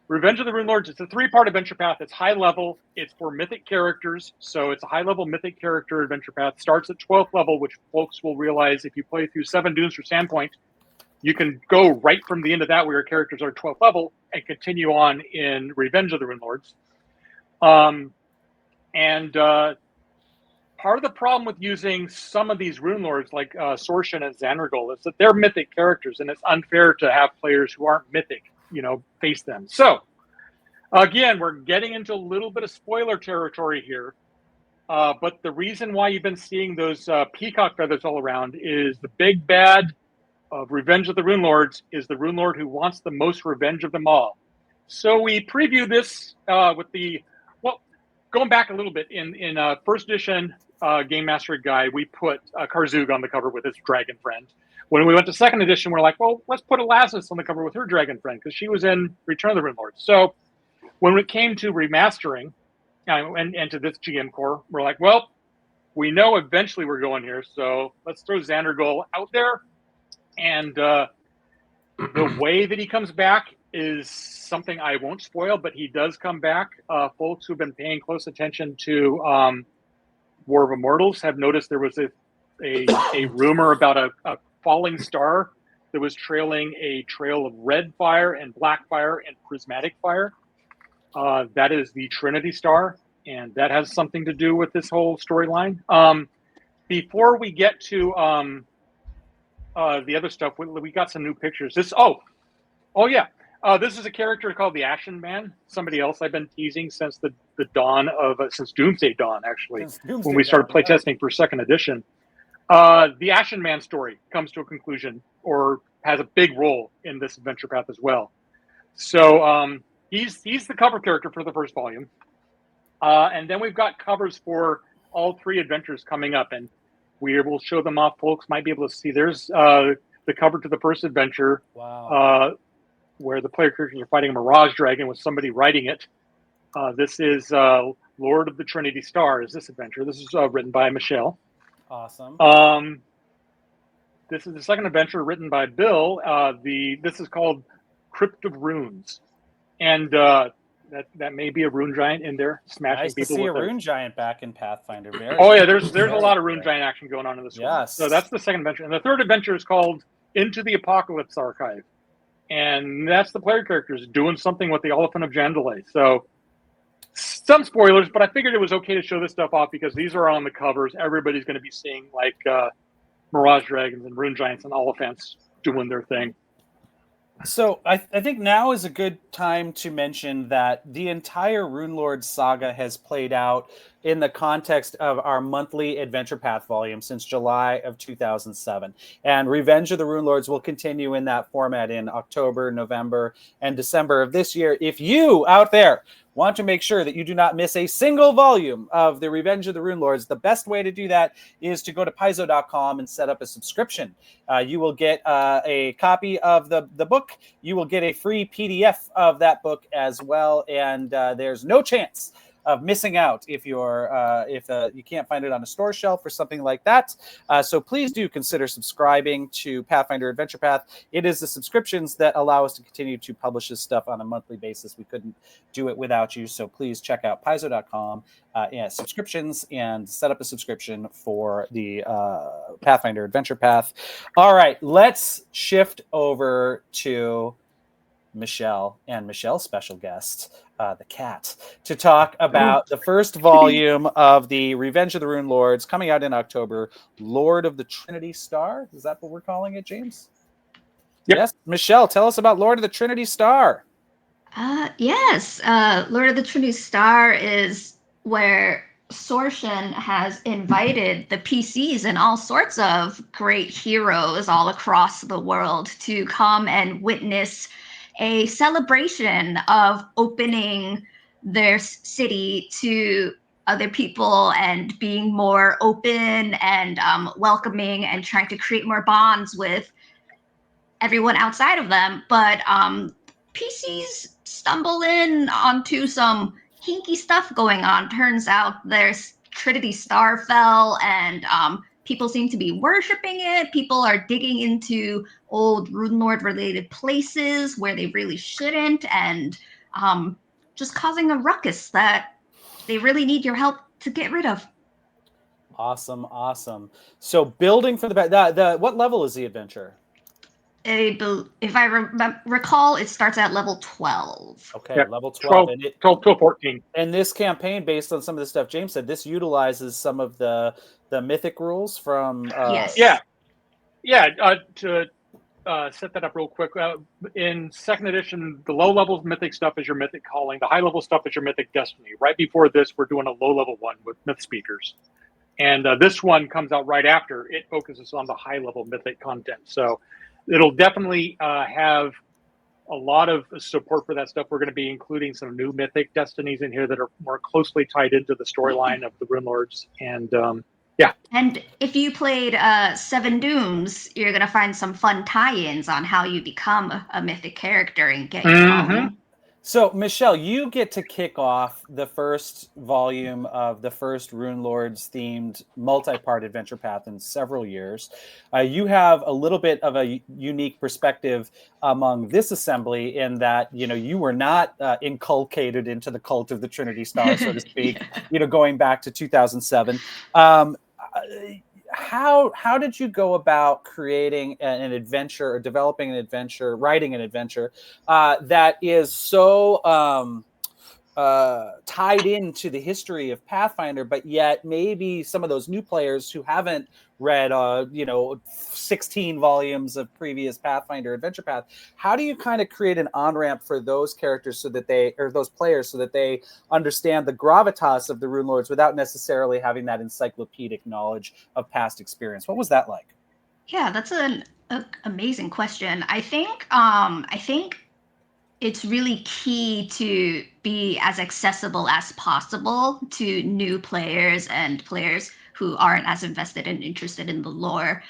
Revenge of the Runelords, it's a 3-part adventure path. It's high level. It's for mythic characters. So it's a high level mythic character adventure path. Starts at 12th level, which folks will realize if you play through 7 Dooms for Sandpoint, you can go right from the end of that where your characters are 12th level and continue on in Revenge of the Runelords. And part of the problem with using some of these Runelords, like Sorshan and Xanargol, is that they're mythic characters, and it's unfair to have players who aren't mythic, face them. So, again, we're getting into a little bit of spoiler territory here. But the reason why you've been seeing those peacock feathers all around is the big bad of Revenge of the Runelords is the Runelord who wants the most revenge of them all. So we preview this with going back a little bit, in first edition Game Master Guide, we put Karzug on the cover with his dragon friend. When we went to second edition, we're like, well, let's put Elasis on the cover with her dragon friend, because she was in Return of the Runelords. So when it came to remastering and to this GM core, we're like, well, we know eventually we're going here, so let's throw Xanargol out there. And the way that he comes back is something I won't spoil, but he does come back. Folks who've been paying close attention to War of Immortals have noticed there was a rumor about a falling star that was trailing a trail of red fire and black fire and prismatic fire. That is the Trinity Star, and that has something to do with this whole storyline. Before we get to the other stuff, we got some new pictures. This is a character called the Ashen Man. Somebody else I've been teasing since the dawn of since Doomsday Dawn, actually, when we started playtesting for second edition. The Ashen Man story comes to a conclusion, or has a big role in this adventure path as well. So he's the cover character for the first volume, and then we've got covers for all 3 adventures coming up, and we will show them off. Folks might be able to see. There's the cover to the first adventure. Wow. Where the player characters are fighting a Mirage Dragon with somebody writing it. This is Lord of the Trinity Star is this adventure. This is written by Michelle. Awesome. This is the second adventure written by Bill. This is called Crypt of Runes. And that may be a rune giant in there smashing nice people. To see with a rune giant back in Pathfinder. There's a lot of rune giant action going on in this one. Yes. So that's the second adventure. And the third adventure is called Into the Apocalypse Archive. And that's the player characters doing something with the Elephant of Jandalay. So some spoilers, but I figured it was okay to show this stuff off because these are on the covers. Everybody's going to be seeing like Mirage Dragons and Rune Giants and Elephants doing their thing. So I think now is a good time to mention that the entire Runelords saga has played out in the context of our monthly Adventure Path volume since July of 2007. And Revenge of the Runelords will continue in that format in October, November, and December of this year. If you out there want to make sure that you do not miss a single volume of the Revenge of the Runelords, the best way to do that is to go to Paizo.com and set up a subscription. You will get a copy of the book. You will get a free PDF of that book as well. And there's no chance of missing out if you can't find it on a store shelf or something like that. So please do consider subscribing to Pathfinder Adventure Path. It is the subscriptions that allow us to continue to publish this stuff on a monthly basis. We couldn't do it without you. So please check out Paizo.com subscriptions and set up a subscription for the Pathfinder Adventure Path. All right, let's shift over to Michelle and Michelle's special guest, the cat, to talk about the first volume of the Revenge of the Runelords coming out in October, Lord of the Trinity Star. Is that what we're calling it, James? Yep. Yes. Michelle, tell us about Lord of the Trinity Star. Yes. Lord of the Trinity Star is where Sortion has invited the PCs and all sorts of great heroes all across the world to come and witness a celebration of opening their city to other people and being more open and welcoming and trying to create more bonds with everyone outside of them. But PCs stumble in onto some hinky stuff going on. Turns out there's Trinity Star fell and people seem to be worshiping it. People are digging into old Runelord related places where they really shouldn't, and just causing a ruckus that they really need your help to get rid of. Awesome. So building for the what level is the adventure? If I recall, it starts at level 12. Okay, yep. Level 12. 12 to 14. And this campaign, based on some of the stuff James said, this utilizes some of the mythic rules from... Yes. Yeah. To set that up real quick, in second edition, the low-level mythic stuff is your mythic calling. The high-level stuff is your mythic destiny. Right before this, we're doing a low-level one with myth speakers. And this one comes out right after. It focuses on the high-level mythic content. So it'll definitely have a lot of support for that stuff. We're going to be including some new mythic destinies in here that are more closely tied into the storyline of the Runelords. And yeah. And if you played Seven Dooms, you're going to find some fun tie-ins on how you become a mythic character and get your own. So, Michelle, you get to kick off the first volume of the first Runelords themed multi-part adventure path in several years. You have a little bit of a unique perspective among this assembly in that, you were not inculcated into the cult of the Trinity Star, so to speak, Yeah. going back to 2007. How did you go about creating an adventure or developing an adventure, writing an adventure that is so tied into the history of Pathfinder, but yet maybe some of those new players who haven't read 16 volumes of previous Pathfinder adventure path, how do you kind of create an on-ramp for those characters so that those players so that they understand the gravitas of the Runelords without necessarily having that encyclopedic knowledge of past experience? What was that like? Yeah, that's an amazing question. I think it's really key to be as accessible as possible to new players and players who aren't as invested and interested in the lore,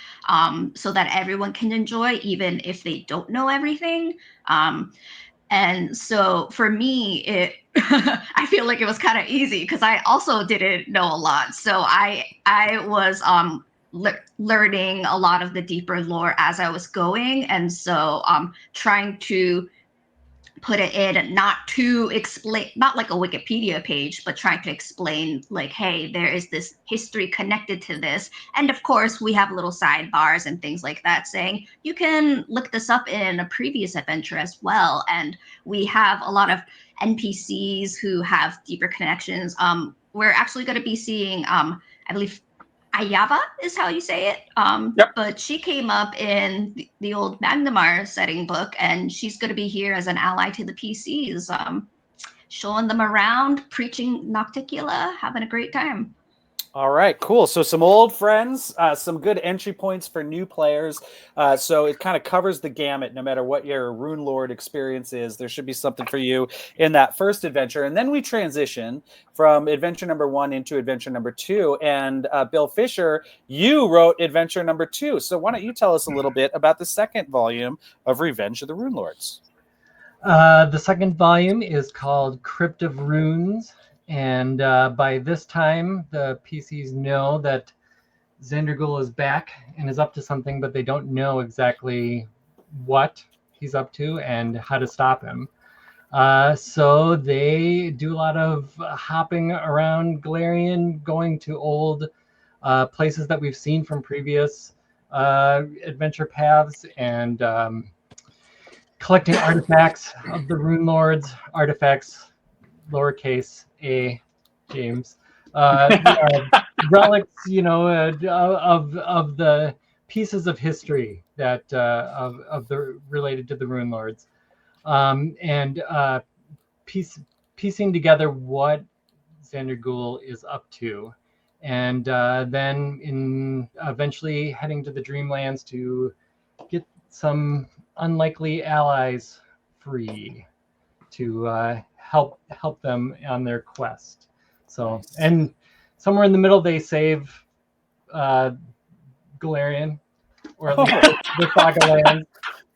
so that everyone can enjoy, even if they don't know everything. And so for me, I feel like it was kind of easy because I also didn't know a lot. So I was learning a lot of the deeper lore as I was going, and so trying to put it in, not to explain, not like a Wikipedia page, but trying to explain like, hey, there is this history connected to this. And of course, we have little sidebars and things like that saying, you can look this up in a previous adventure as well. And we have a lot of NPCs who have deeper connections. We're actually going to be seeing, I believe, Ayava is how you say it. Yep. But she came up in the old Magnamar setting book, and she's going to be here as an ally to the PCs, showing them around, preaching Nocticula, having a great time. All right, cool. So some old friends, some good entry points for new players. So it kind of covers the gamut. No matter what your Runelord experience is, there should be something for you in that first adventure. And then we transition from adventure number 1 into adventure number 2. And Bill Fisher, you wrote adventure number 2. So why don't you tell us a little bit about the second volume of Revenge of the Runelords? The second volume is called Crypt of Runes. And by this time, the PCs know that Zandergul is back and is up to something, but they don't know exactly what he's up to and how to stop him. So they do a lot of hopping around Galarian, going to old places that we've seen from previous adventure paths, and collecting artifacts of the Runelords, artifacts, lowercase a, James, relics, of the pieces of history that of the related to the Runelords, and piecing together what Zandergul is up to, and then eventually heading to the Dreamlands to get some unlikely allies free to help them on their quest. So, and somewhere in the middle, they save Galarian, or at least the Saga land,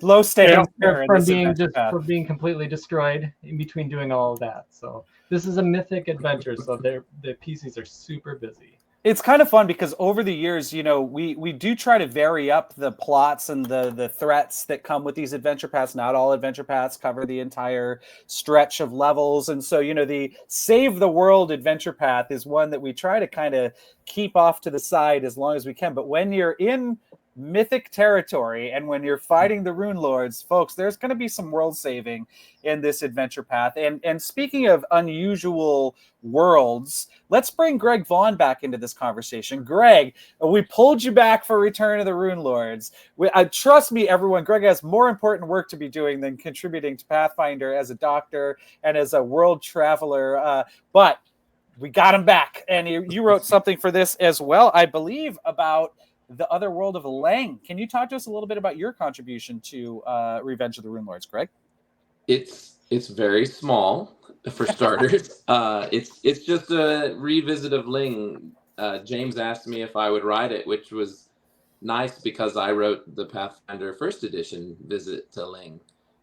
Low stakes from being completely destroyed in between doing all of that. So this is a mythic adventure. So the PCs are super busy. It's kind of fun because over the years, we do try to vary up the plots and the threats that come with these adventure paths. Not all adventure paths cover the entire stretch of levels. And so, the Save the World adventure path is one that we try to kind of keep off to the side as long as we can. But when you're in mythic territory and when you're fighting the Runelords, folks, there's going to be some world saving in this adventure path. And speaking of unusual worlds, let's bring Greg Vaughn back into this conversation. Greg, we pulled you back for Return of the Runelords. Trust me, everyone, Greg has more important work to be doing than contributing to Pathfinder as a doctor and as a world traveler. But we got him back. And you wrote something for this as well, I believe, about the other world of Lang. Can you talk to us a little bit about your contribution to Revenge of the Runelords, Greg? It's very small for starters. It's just a revisit of Ling. James asked me if I would write it, which was nice because I wrote the Pathfinder first edition visit to Ling,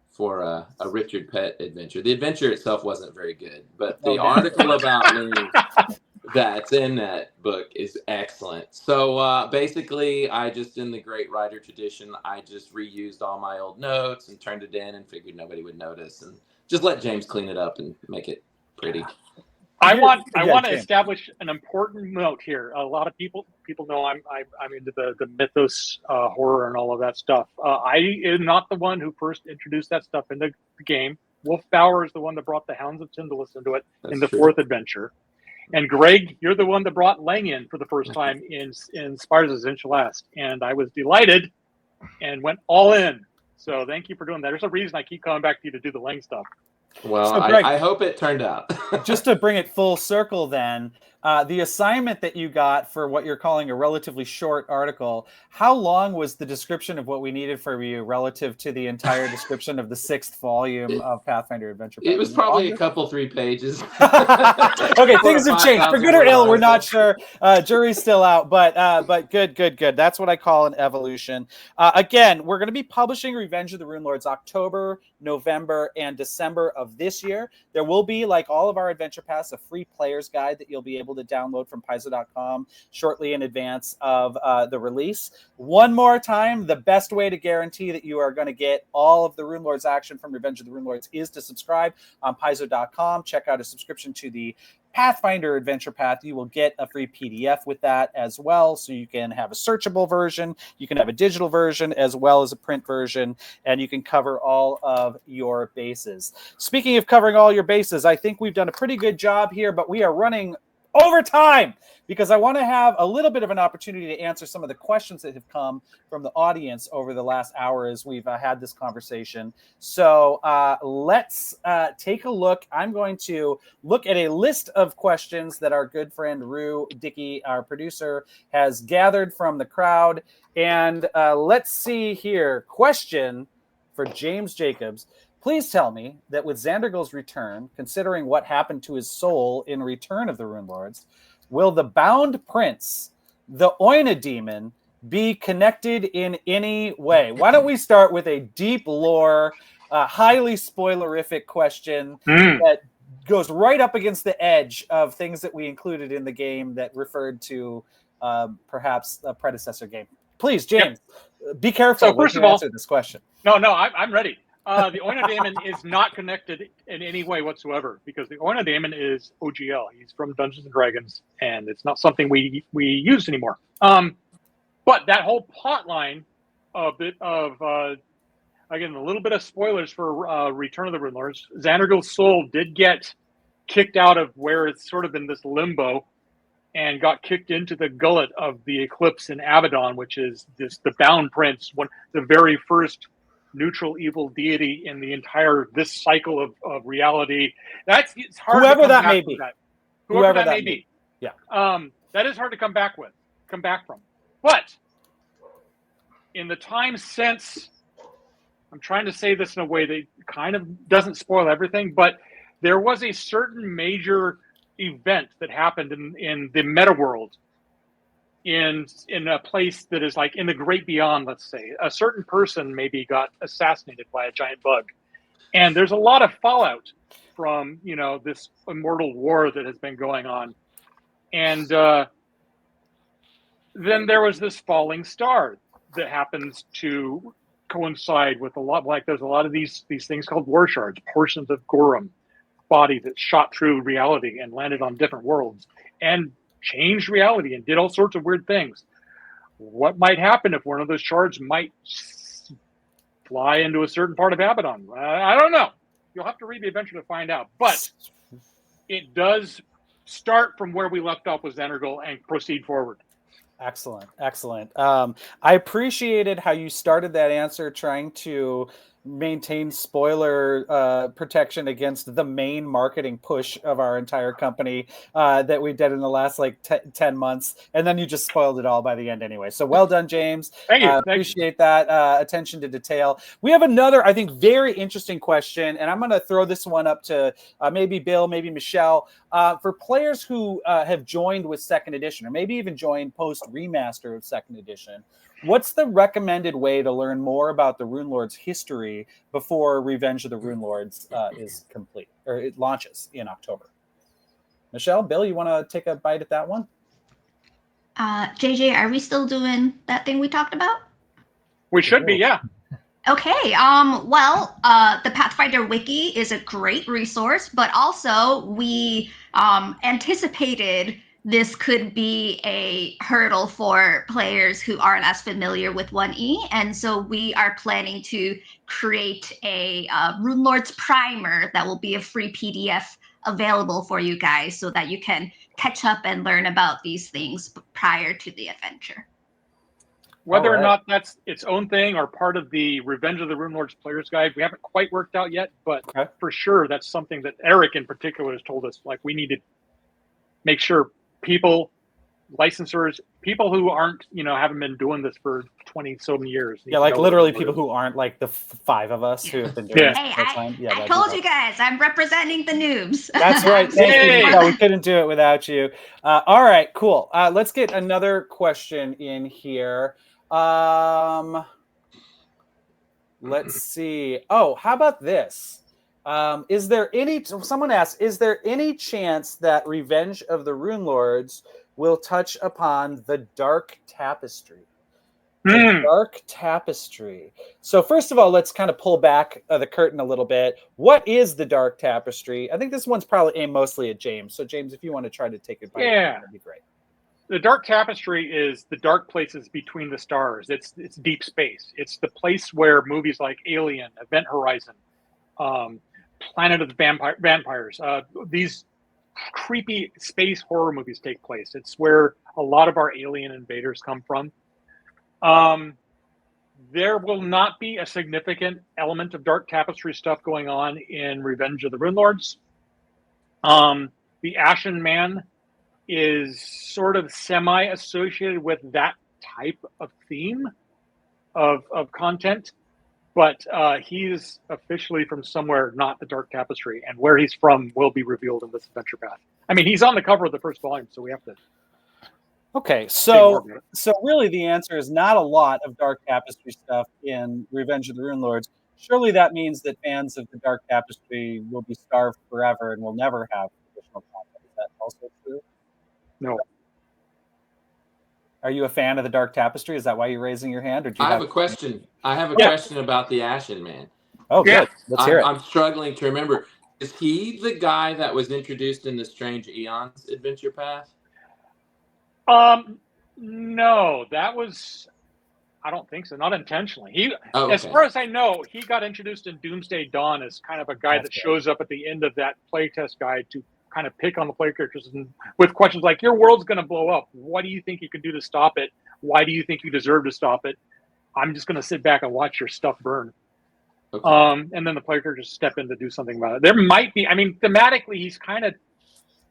for a Richard Pett adventure. The adventure itself wasn't very good, but the article about me that's in that book is excellent. So basically, I just, in the great writer tradition, I just reused all my old notes and turned it in and figured nobody would notice, and just let James clean it up and make it pretty. I want to establish an important note here. A lot of people know I'm into the mythos, horror, and all of that stuff. I am not the one who first introduced that stuff in the game. Wolf Bauer is the one that brought the Hounds of Tyndalus into it in the fourth adventure. And Greg, you're the one that brought Lang in for the first time in Spires of Zinchalas. And I was delighted and went all in. So thank you for doing that. There's a reason I keep coming back to you to do the Lang stuff. Well, so Greg, I hope it turned out. Just to bring it full circle then, the assignment that you got for what you're calling a relatively short article, how long was the description of what we needed for you relative to the entire description of the 6th volume of Pathfinder Adventure Path? It was probably a couple, 3 pages. Okay, things have changed. For good or ill, we're not sure. Jury's still out, but good. That's what I call an evolution. Again, we're going to be publishing Revenge of the Runelords October, November, and December of this year. There will be, like all of our adventure paths, a free player's guide that you'll be able to download from Paizo.com shortly in advance of the release. One more time, the best way to guarantee that you are going to get all of the Runelords action from Revenge of the Runelords is to subscribe on Paizo.com. Check out a subscription to the Pathfinder Adventure Path. You will get a free PDF with that as well, so you can have a searchable version, you can have a digital version as well as a print version, and you can cover all of your bases. Speaking of covering all your bases, I think we've done a pretty good job here, but we are running over time because I want to have a little bit of an opportunity to answer some of the questions that have come from the audience over the last hour as we've had this conversation. So let's take a look. I'm going to look at a list of questions that our good friend Rue Dickey, our producer, has gathered from the crowd. And let's see here. Question for James Jacobs. Please tell me that with Xandergil's return, considering what happened to his soul in Return of the Runelords, will the Bound Prince, the Oina Demon, be connected in any way? Why don't we start with a deep lore, highly spoilerific question that goes right up against the edge of things that we included in the game that referred to perhaps a predecessor game. Please, James, be careful when you answer this question. No, I'm ready. The Oina Daemon is not connected in any way whatsoever because the Oina Daemon is OGL. He's from Dungeons and Dragons, and it's not something we use anymore. But that whole plot line again, a little bit of spoilers for Return of the Runelords. Xandergil's soul did get kicked out of where it's sort of in this limbo and got kicked into the gullet of the Eclipse in Abaddon, which is the Bound Prince, the very first neutral evil deity in the entire this cycle of reality. It's hard whoever to come that back may be. That. Whoever that may be. Yeah. That is hard to come back from. But in the time since, I'm trying to say this in a way that kind of doesn't spoil everything, but there was a certain major event that happened in the meta world in a place that is like in the great beyond. Let's say a certain person maybe got assassinated by a giant bug, and there's a lot of fallout from this immortal war that has been going on. And then there was this falling star that happens to coincide with there's a lot of these things called war shards, portions of Gorum body that shot through reality and landed on different worlds and changed reality and did all sorts of weird things. What might happen if one of those shards might fly into a certain part of Abaddon? I don't know. You'll have to read the adventure to find out. But it does start from where we left off with Xandergil and proceed forward. Excellent. I appreciated how you started that answer trying to maintain spoiler protection against the main marketing push of our entire company that we did in the last 10 months, and then you just spoiled it all by the end anyway. So well done, James. Thank you. Appreciate that attention to detail. We have another, I think, very interesting question, and I'm going to throw this one up to maybe Bill, maybe Michelle. For players who have joined with second edition, or maybe even joined post remaster of second edition, What's the recommended way to learn more about the Runelords history before Revenge of the Runelords is complete, or it launches in October? Michelle, Bill, you want to take a bite at that one? JJ, are we still doing that thing we talked about? We should be, yeah. Okay. Well, the Pathfinder Wiki is a great resource, but also we anticipated this could be a hurdle for players who aren't as familiar with 1E, and so we are planning to create a Runelords primer that will be a free PDF available for you guys so that you can catch up and learn about these things prior to the adventure. Whether or not that's its own thing or part of the Revenge of the Runelords Player's Guide, we haven't quite worked out yet, but for sure that's something that Erik in particular has told us, like, we need to make sure people, licensors, people who aren't, haven't been doing this for 20 so many years. Yeah, like literally people who aren't like the 5 of us who have been doing it Hey, all time. Yeah, I told you guys, I'm representing the noobs. That's right. Thank you. No, we couldn't do it without you. All right, cool. Let's get another question in here. Let's see. Oh, how about this? Is there any, someone asked, is there any chance that Revenge of the Runelords will touch upon the Dark Tapestry? The Dark Tapestry. So first of all, let's kind of pull back the curtain a little bit. What is the Dark Tapestry? I think this one's probably aimed mostly at James. So James, if you want to try to take it by that'd be great. The Dark Tapestry is the dark places between the stars. It's deep space. It's the place where movies like Alien, Event Horizon, Planet of the Vampires, these creepy space horror movies take place. It's where a lot of our alien invaders come from. There will not be a significant element of Dark Tapestry stuff going on in Revenge of the Runelords. The Ashen Man is sort of semi-associated with that type of theme of content, but he's officially from somewhere not the Dark Tapestry, and where he's from will be revealed in this adventure path. I mean, he's on the cover of the first volume, so we have to. Okay, so really the answer is not a lot of Dark Tapestry stuff in Revenge of the Runelords. Surely that means that fans of the Dark Tapestry will be starved forever and will never have additional content. Is that also true? No. Are you a fan of the Dark Tapestry? Is that why you're raising your hand? Or do you I have a question. I have a question about the Ashen Man. Oh, good. Let's hear it. I'm struggling to remember. Is he the guy that was introduced in the Strange Eons adventure path? No, that was, I don't think so. Not intentionally. As far as I know, he got introduced in Doomsday Dawn as kind of a guy that shows up at the end of that playtest guide to kind of pick on the player characters and with questions like, your world's going to blow up. What do you think you can do to stop it? Why do you think you deserve to stop it? I'm just going to sit back and watch your stuff burn. Okay. And then the player characters step in to do something about it. There might be, I mean, thematically, he's kind of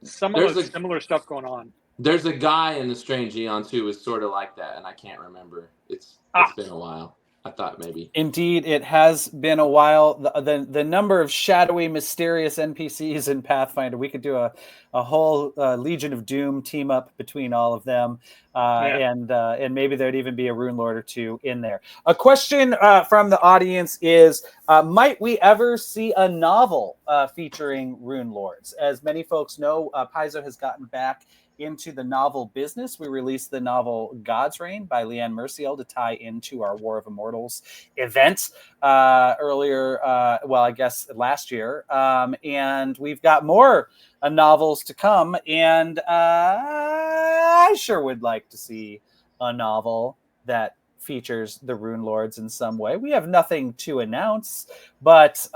some of the similar stuff going on. There's a guy in the Strange Eons who was sort of like that, and I can't remember. It's been a while. I thought maybe. Indeed, it has been a while. The number of shadowy, mysterious NPCs in Pathfinder, we could do a whole Legion of Doom team up between all of them, and maybe there'd even be a Runelord or two in there. A question from the audience is, might we ever see a novel featuring Runelords? As many folks know, Paizo has gotten back into the novel business. We released the novel God's Reign by Leanne Merciel to tie into our War of Immortals event earlier, I guess last year. And we've got more novels to come. And I sure would like to see a novel that features the Runelords in some way. We have nothing to announce, but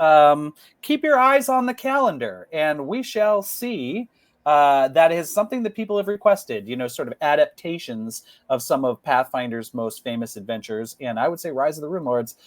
keep your eyes on the calendar and we shall see. That is something that people have requested, sort of adaptations of some of Pathfinder's most famous adventures. And I would say Rise of the Runelords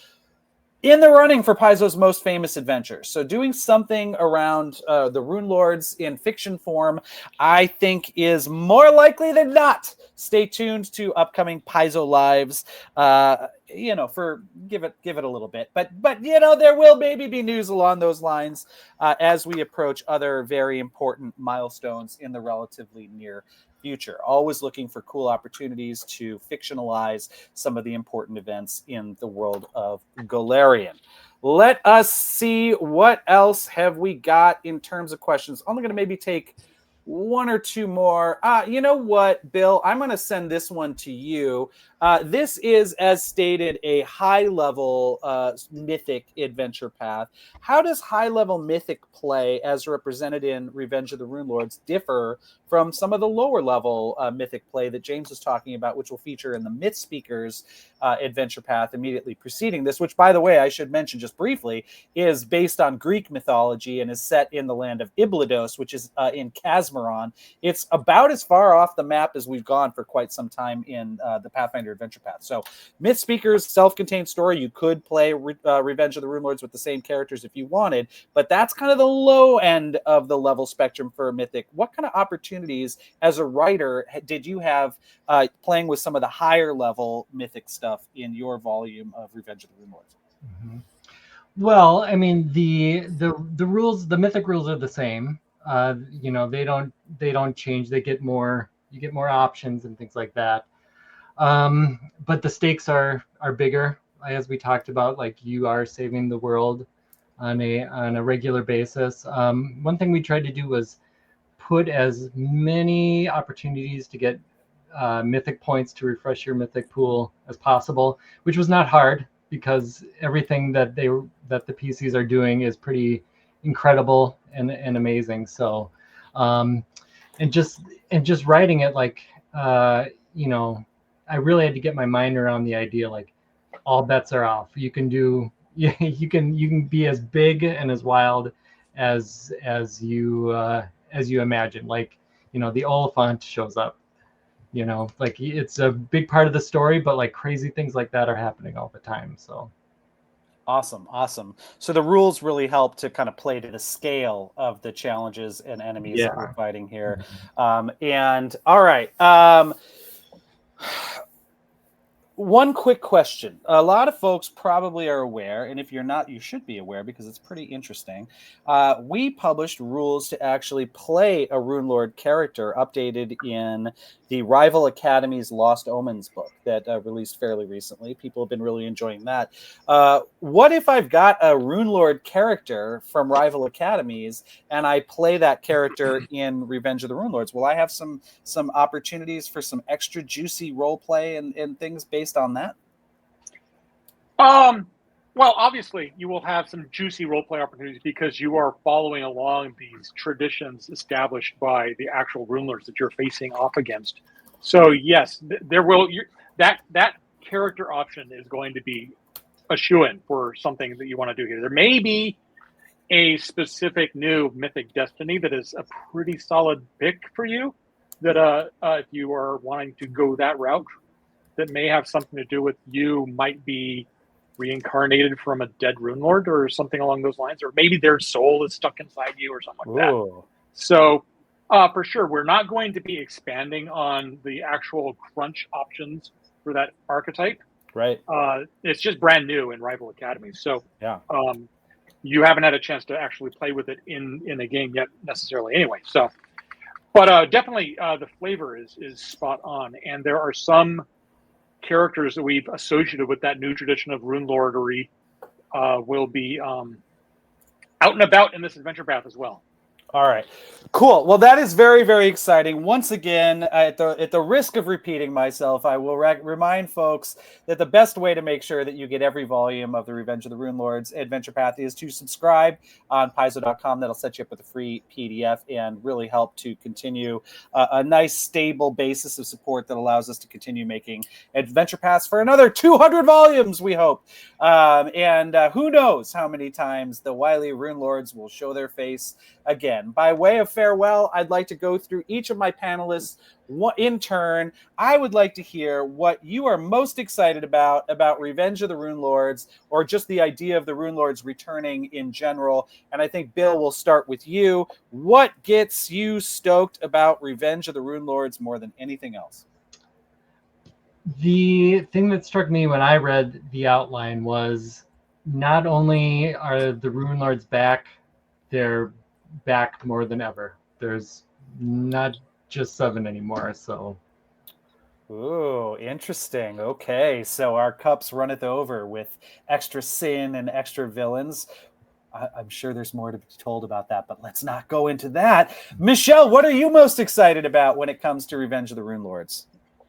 in the running for Paizo's most famous adventures. So doing something around the Runelords in fiction form, I think is more likely than not. Stay tuned to upcoming Paizo lives, for give it a little bit. But there will maybe be news along those lines as we approach other very important milestones in the relatively near future, always looking for cool opportunities to fictionalize some of the important events in the world of Golarion. Let us see what else have we got in terms of questions. I'm going to maybe take one or two more. You know what, Bill? I'm going to send this one to you. This is, as stated, a high-level mythic adventure path. How does high-level mythic play, as represented in Revenge of the Runelords, differ from some of the lower-level mythic play that James was talking about, which will feature in the Myth Speakers adventure path immediately preceding this, which, by the way, I should mention just briefly, is based on Greek mythology and is set in the land of Iblidos, which is in Casmeron. It's about as far off the map as we've gone for quite some time in the Pathfinder adventure path. So Myth Speakers, self-contained story. You could play Revenge of the Runelords with the same characters if you wanted, but that's kind of the low end of the level spectrum for Mythic. What kind of opportunities as a writer did you have playing with some of the higher level Mythic stuff in your volume of Revenge of the Runelords? Mm-hmm. Well, I mean, the rules, the Mythic rules are the same. You know, they don't change. You get more options and things like that. But the stakes are bigger, as we talked about. Like, you are saving the world on a regular basis. One thing we tried to do was put as many opportunities to get mythic points to refresh your mythic pool as possible, which was not hard because everything that the PCs are doing is pretty incredible and amazing. So, and just writing it, like, you know, I really had to get my mind around the idea, like, all bets are off. You can be as big and as wild as you imagine. Like, you know, the Oliphant shows up. You know, like, it's a big part of the story, but like crazy things like that are happening all the time. So awesome. So the rules really help to kind of play to the scale of the challenges and enemies that we're fighting here. And all right. One quick question. A lot of folks probably are aware, and if you're not, you should be aware because it's pretty interesting. We published rules to actually play a Runelord character updated in the Rival Academy's Lost Omens book that released fairly recently. People have been really enjoying that. What if I've got a Runelord character from Rival Academies and I play that character in Revenge of the Runelords? Will I have some opportunities for some extra juicy role play and things based on that? Well, obviously, you will have some juicy roleplay opportunities because you are following along these traditions established by the actual Runelords that you're facing off against. So, yes, there will that character option is going to be a shoo-in for something that you want to do here. There may be a specific new Mythic Destiny that is a pretty solid pick for you. That if you are wanting to go that route, that may have something to do with you might be reincarnated from a dead Runelord or something along those lines, or maybe their soul is stuck inside you or something like that. So for sure, we're not going to be expanding on the actual crunch options for that archetype. Right. It's just brand new in Rival Academy. So yeah. You haven't had a chance to actually play with it in a game yet necessarily anyway. So, but definitely the flavor is spot on. And there are some characters that we've associated with that new tradition of Runelordery will be out and about in this adventure path as well. All right, cool. Well, that is very, very exciting. Once again, at the risk of repeating myself, I will remind folks that the best way to make sure that you get every volume of the Revenge of the Runelords adventure path is to subscribe on Paizo.com. That'll set you up with a free PDF and really help to continue a nice, stable basis of support that allows us to continue making adventure paths for another 200 volumes, we hope. And who knows how many times the wily Runelords will show their face again. By way of farewell, I'd like to go through each of my panelists in turn. I would like to hear what you are most excited about Revenge of the Runelords, or just the idea of the Runelords returning in general. And I think, Bill, we'll start with you. What gets you stoked about Revenge of the Runelords more than anything else? The thing that struck me when I read the outline was not only are the Runelords back, they're back more than ever. There's not just 7 anymore. So. Ooh, interesting. Okay, so our cups runneth over with extra sin and extra villains. I'm sure there's more to be told about that, but let's not go into that. Michelle, what are you most excited about when it comes to Revenge of the Runelords?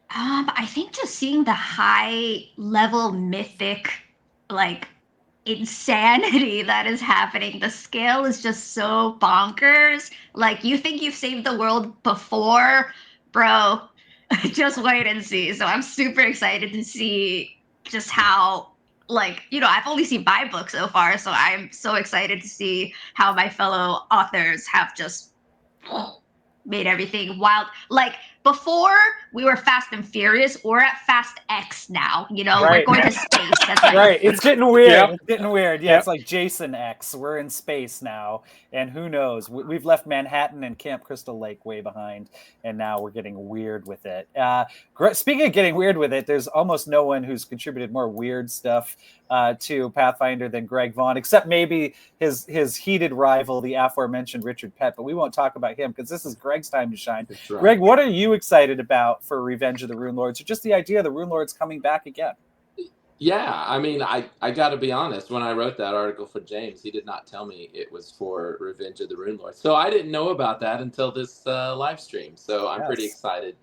I think just seeing the high level mythic, like, insanity that is happening. The scale is just so bonkers. Like, you think you've saved the world before, bro. Just wait and see. So I'm super excited to see just how, like, I've only seen 5 books so far, so I'm so excited to see how my fellow authors have just made everything wild. Like, before we were Fast and Furious, we're at Fast X now. Right. We're going to space. That's right. Right. It's getting weird. Yep. It's getting weird. Yeah, Yep. It's like Jason X. We're in space now. And who knows? We've left Manhattan and Camp Crystal Lake way behind. And now we're getting weird with it. Speaking of getting weird with it, there's almost no one who's contributed more weird stuff to Pathfinder than Greg Vaughn, except maybe his heated rival, the aforementioned Richard Pett. But we won't talk about him because this is Greg's time to shine. Right. Greg, what are you excited about for Revenge of the Runelords, or just the idea of the Runelords coming back again? Yeah, I mean, I got to be honest. When I wrote that article for James, he did not tell me it was for Revenge of the Runelords. So I didn't know about that until this live stream. So I'm pretty excited.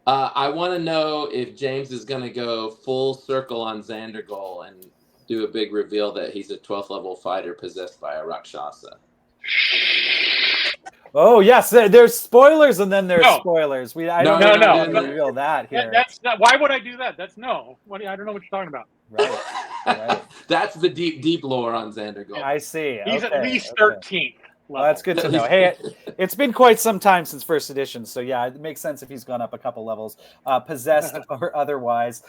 I want to know if James is going to go full circle on Xandergol and do a big reveal that he's a 12th level fighter possessed by a Rakshasa. Oh yes, there's spoilers and then there's spoilers. I don't know how to No. reveal that here. That's not. Why would I do that? That's no. I don't know what you're talking about. Right. That's the deep lore on Xandergol. I see. He's at least 13th. Well, that's good to know. Hey, it's been quite some time since first edition, so yeah, it makes sense if he's gone up a couple levels, possessed or otherwise.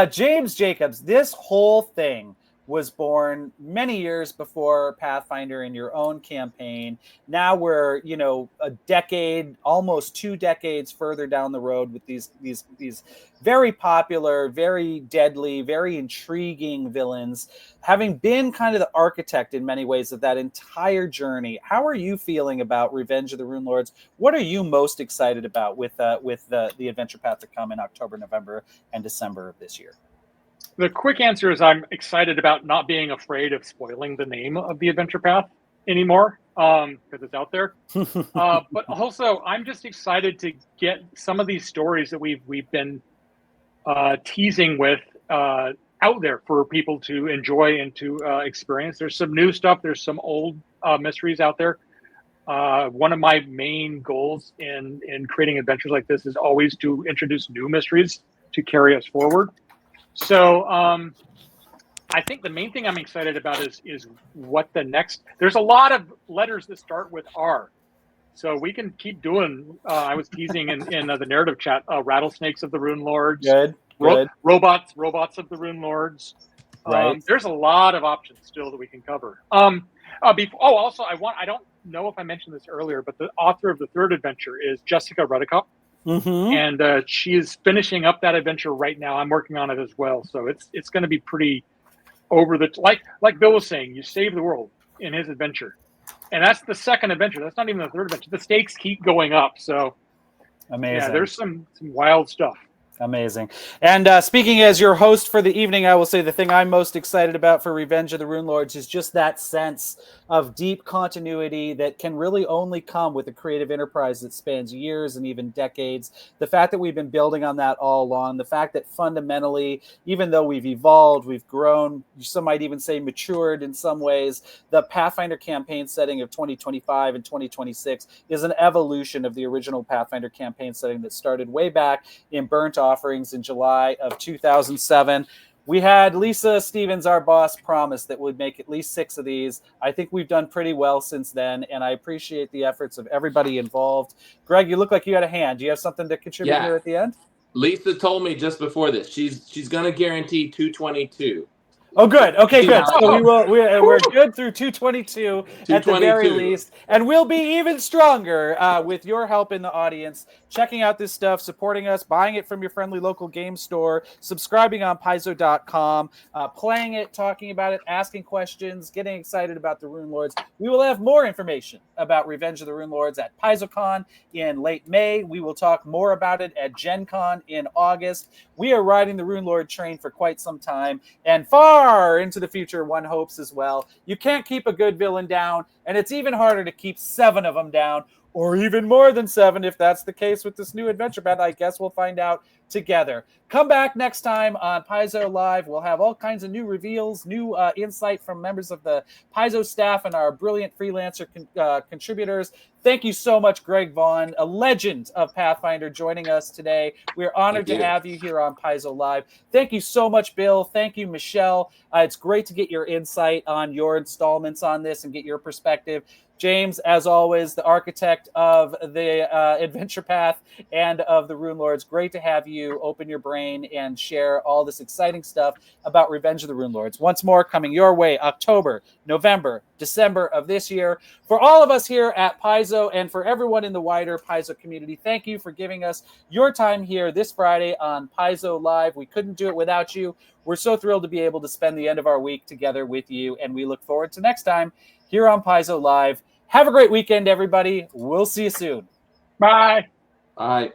James Jacobs, this whole thing was born many years before Pathfinder in your own campaign. Now we're, a decade, almost 2 decades further down the road with these very popular, very deadly, very intriguing villains. Having been kind of the architect in many ways of that entire journey, how are you feeling about Revenge of the Runelords? What are you most excited about with the adventure path to come in October, November, and December of this year? The quick answer is I'm excited about not being afraid of spoiling the name of the adventure path anymore, because it's out there. But also, I'm just excited to get some of these stories that we've been teasing with out there for people to enjoy and to experience. There's some new stuff. There's some old mysteries out there. One of my main goals in creating adventures like this is always to introduce new mysteries to carry us forward. So I think the main thing I'm excited about is what the next. There's a lot of letters that start with R, so we can keep doing. I was teasing in the narrative chat, rattlesnakes of the Runelords, good. Robots of the Runelords. Right. There's a lot of options still that we can cover. Also, I don't know if I mentioned this earlier, but the author of the 3rd adventure is Jessica Ruddicup. Mm-hmm. And she is finishing up that adventure right now. I'm working on it as well, so it's going to be pretty over the like Bill was saying. You save the world in his adventure, and that's the 2nd adventure. That's not even the 3rd adventure. The stakes keep going up. So amazing. Yeah, there's some wild stuff. Amazing. And speaking as your host for the evening, I will say the thing I'm most excited about for Revenge of the Runelords is just that sense of deep continuity that can really only come with a creative enterprise that spans years and even decades. The fact that we've been building on that all along, the fact that fundamentally, even though we've evolved, we've grown, some might even say matured in some ways, the Pathfinder campaign setting of 2025 and 2026 is an evolution of the original Pathfinder campaign setting that started way back in Burnt Offerings in July of 2007. We had Lisa Stevens, our boss, promise that we'd make at least 6 of these. I think we've done pretty well since then, and I appreciate the efforts of everybody involved. Greg, you look like you had a hand. Do you have something to contribute here at the end? Lisa told me just before this, she's going to guarantee 222. Oh, good. Okay, good. So we're good through 222 at the very least, and we'll be even stronger with your help in the audience, checking out this stuff, supporting us, buying it from your friendly local game store, subscribing on Paizo.com, playing it, talking about it, asking questions, getting excited about the Runelords. We will have more information about Revenge of the Runelords at PaizoCon in late May. We will talk more about it at Gen Con in August. We are riding the Runelord train for quite some time, and far into the future, one hopes as well. You can't keep a good villain down, and it's even harder to keep 7 of them down, or even more than 7 if that's the case with this new adventure path. I guess we'll find out together. Come back next time on Paizo Live. We'll have all kinds of new reveals, new insight from members of the Paizo staff and our brilliant freelancer contributors. Thank you so much, Greg Vaughn, a legend of Pathfinder, joining us today. We're honored to have you here on Paizo Live. Thank you so much, Bill. Thank you, Michelle. It's great to get your insight on your installments on this and get your perspective. James, as always, the architect of the adventure path and of the Runelords. Great to have you open your brain and share all this exciting stuff about Revenge of the Runelords. Once more, coming your way, October, November, December of this year. For all of us here at Paizo and for everyone in the wider Paizo community, thank you for giving us your time here this Friday on Paizo Live. We couldn't do it without you. We're so thrilled to be able to spend the end of our week together with you, and we look forward to next time here on Paizo Live. Have a great weekend, everybody. We'll see you soon. Bye. Bye.